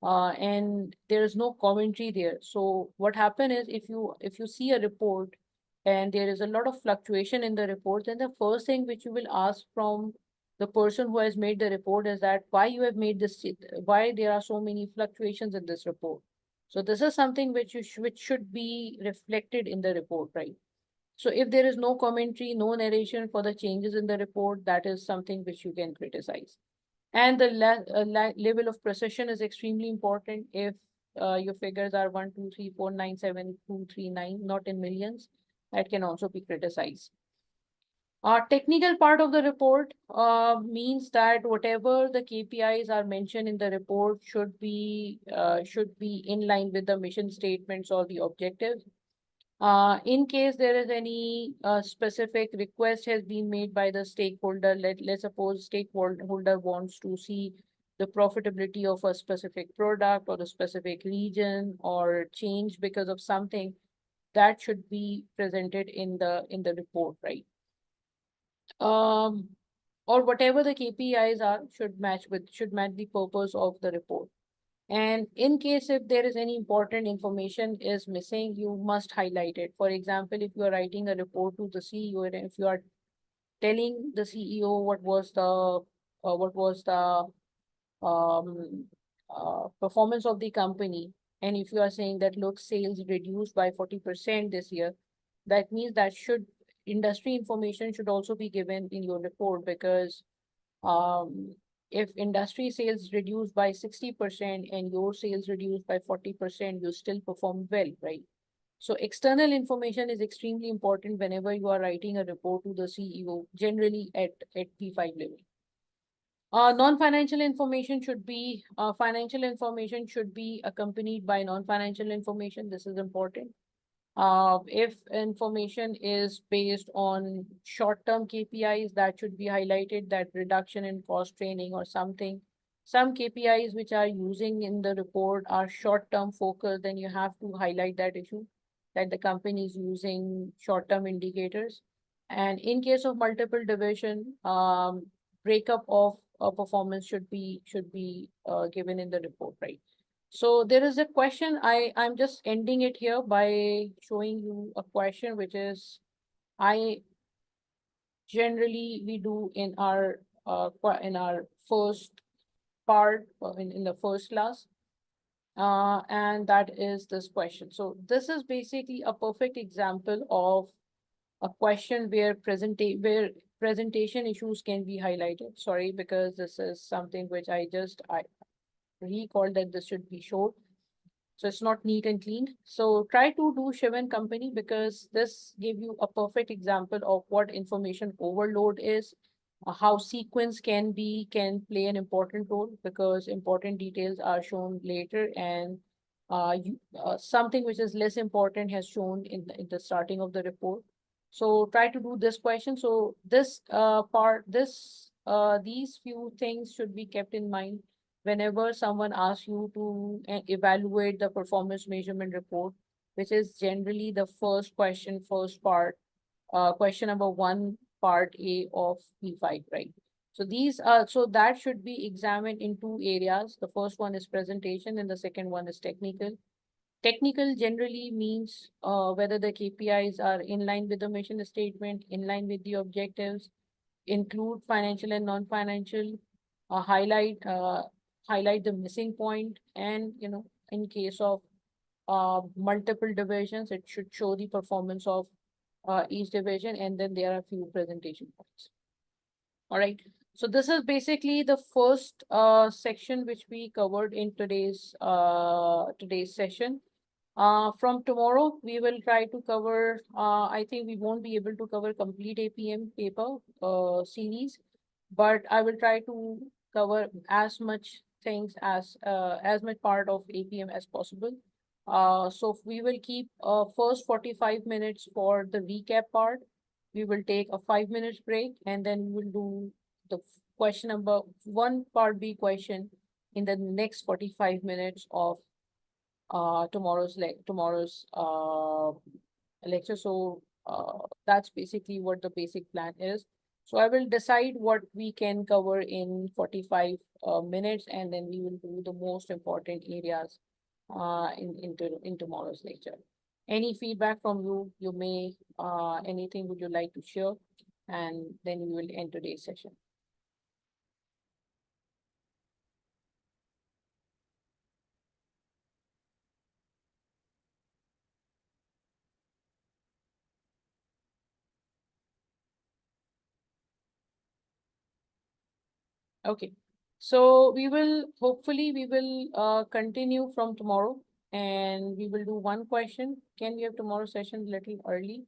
and there is no commentary there. So what happen is, if you see a report and there is a lot of fluctuation in the report, then the first thing which you will ask from the person who has made the report is that why you have made this, why there are so many fluctuations in this report. So this is something which should be reflected in the report, right? So if there is no commentary, no narration for the changes in the report, that is something which you can criticize. And the level of precision is extremely important. If your figures are 1, 2, 3, 4, 9, 7, 2, 3, 9, not in millions, that can also be criticized. Our technical part of the report means that whatever the KPIs are mentioned in the report should be in line with the mission statements or the objectives. In case there is any specific request has been made by the stakeholder, let's suppose stakeholder wants to see the profitability of a specific product or the specific region or change because of something, that should be presented in the report, right? Or whatever the KPIs are should match the purpose of the report. And in case if there is any important information is missing, you must highlight it. For example, if you are writing a report to the CEO, and if you are telling the CEO what was the performance of the company, and if you are saying that look, sales reduced by 40% this year, that means that should industry information should also be given in your report, because um, if industry sales reduced by 60% and your sales reduced by 40%, you still perform well, right? So external information is extremely important whenever you are writing a report to the CEO, generally at P5 level. Non-financial information should be, financial information should be accompanied by non-financial information. This is important. If information is based on short-term KPIs, that should be highlighted, that reduction in cost training or something. Some KPIs which are using in the report are short-term focused, then you have to highlight that issue, that the company is using short-term indicators. And in case of multiple division, breakup of performance should be given in the report, right? So there is a question. I'm just ending it here by showing you a question, which is I generally we do in our first part in the first class. And that is this question. So this is basically a perfect example of a question where presentation issues can be highlighted. Sorry, because this is something which I recalled that this should be shown. So it's not neat and clean. So try to do Shiv and Company, because this give you a perfect example of what information overload is, how sequence can play an important role, because important details are shown later, and something which is less important has shown in the starting of the report. So try to do this question. So this these few things should be kept in mind whenever someone asks you to evaluate the performance measurement report, which is generally the first question, first part, question number 1, part A of P5, right? So so that should be examined in 2 areas. The first one is presentation and the second one is technical. Technical generally means whether the KPIs are in line with the mission statement, in line with the objectives, include financial and non-financial, highlight the missing point, and in case of multiple divisions, it should show the performance of each division, and then there are a few presentation points. All right. So this is basically the first section which we covered in today's session. From tomorrow, we will try to cover, I think we won't be able to cover complete APM paper series, but I will try to cover as much things as much part of APM as possible. So we will keep first 45 minutes for the recap part. We will take a 5 minutes break, and then we will do the question number 1, part B question in the next 45 minutes of tomorrow's lecture. So that's basically what the basic plan is. So I will decide what we can cover in 45 minutes, and then we will do the most important areas in tomorrow's lecture. Any feedback from you? You may anything would you like to share, and then we will end today's session. Okay, so hopefully we will continue from tomorrow, and we will do one question. Can we have tomorrow's session a little early?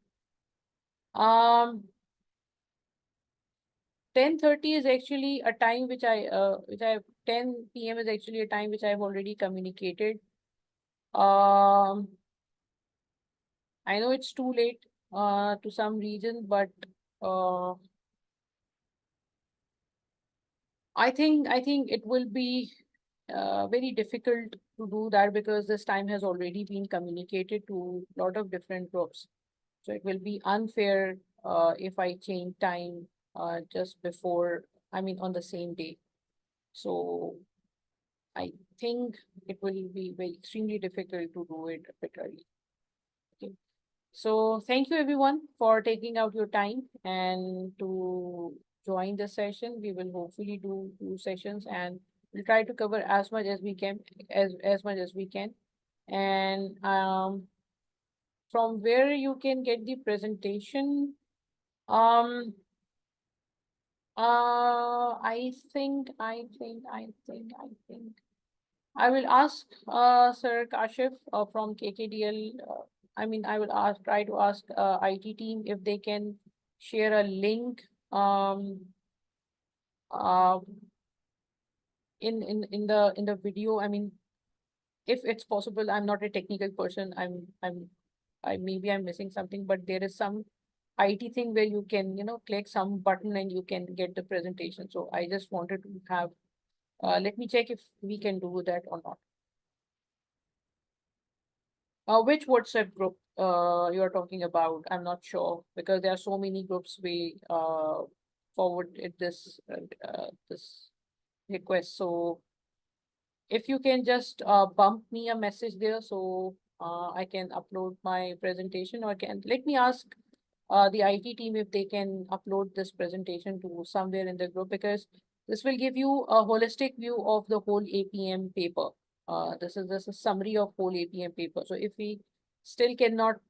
10:30 is actually a time which I 10 p.m. is actually a time which I've already communicated. I know it's too late to some region, but I think it will be very difficult to do that because this time has already been communicated to a lot of different groups. So it will be unfair if I change time just before, I mean, on the same day. So I think it will be very extremely difficult to do it a bit early. Okay. So thank you everyone for taking out your time and to join the session. We will hopefully do 2 sessions and we'll try to cover as much as we can, as much as we can. And from where you can get the presentation, um, I will ask Sir Kashif from KKDL. I mean, I will try to ask IT team if they can share a link uh, in the video. I mean, if it's possible, I'm not a technical person. I maybe I'm missing something, but there is some IT thing where you can, click some button and you can get the presentation. So I just wanted to have, let me check if we can do that or not. Which WhatsApp group you are talking about? I'm not sure because there are so many groups we forwarded this request. So if you can just bump me a message there so I can upload my presentation, or can let me ask the IT team if they can upload this presentation to somewhere in the group, because this will give you a holistic view of the whole APM paper. This is a summary of whole APM paper. So if we still cannot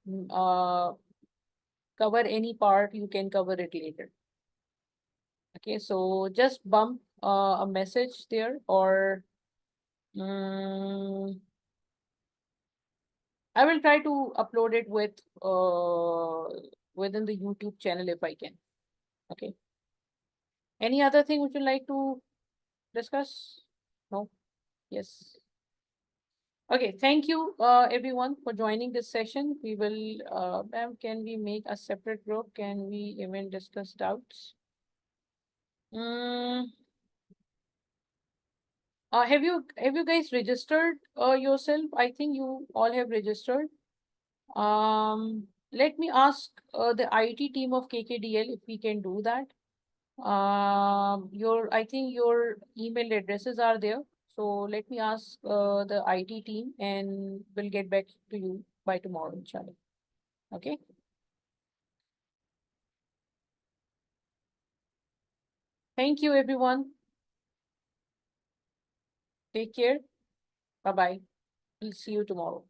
cover any part, you can cover it later. Okay, so just bump a message there, or I will try to upload it within the YouTube channel if I can. Okay. Any other thing would you like to discuss? No? Yes. Okay, thank you everyone for joining this session. We will, ma'am, can we make a separate group? Can we even discuss doubts? Mm, have you guys registered yourself? I think you all have registered. Let me ask the IT team of KKDL if we can do that. I think your email addresses are there. So let me ask the IT team and we'll get back to you by tomorrow, inshallah. Okay. Thank you, everyone. Take care. Bye-bye. We'll see you tomorrow.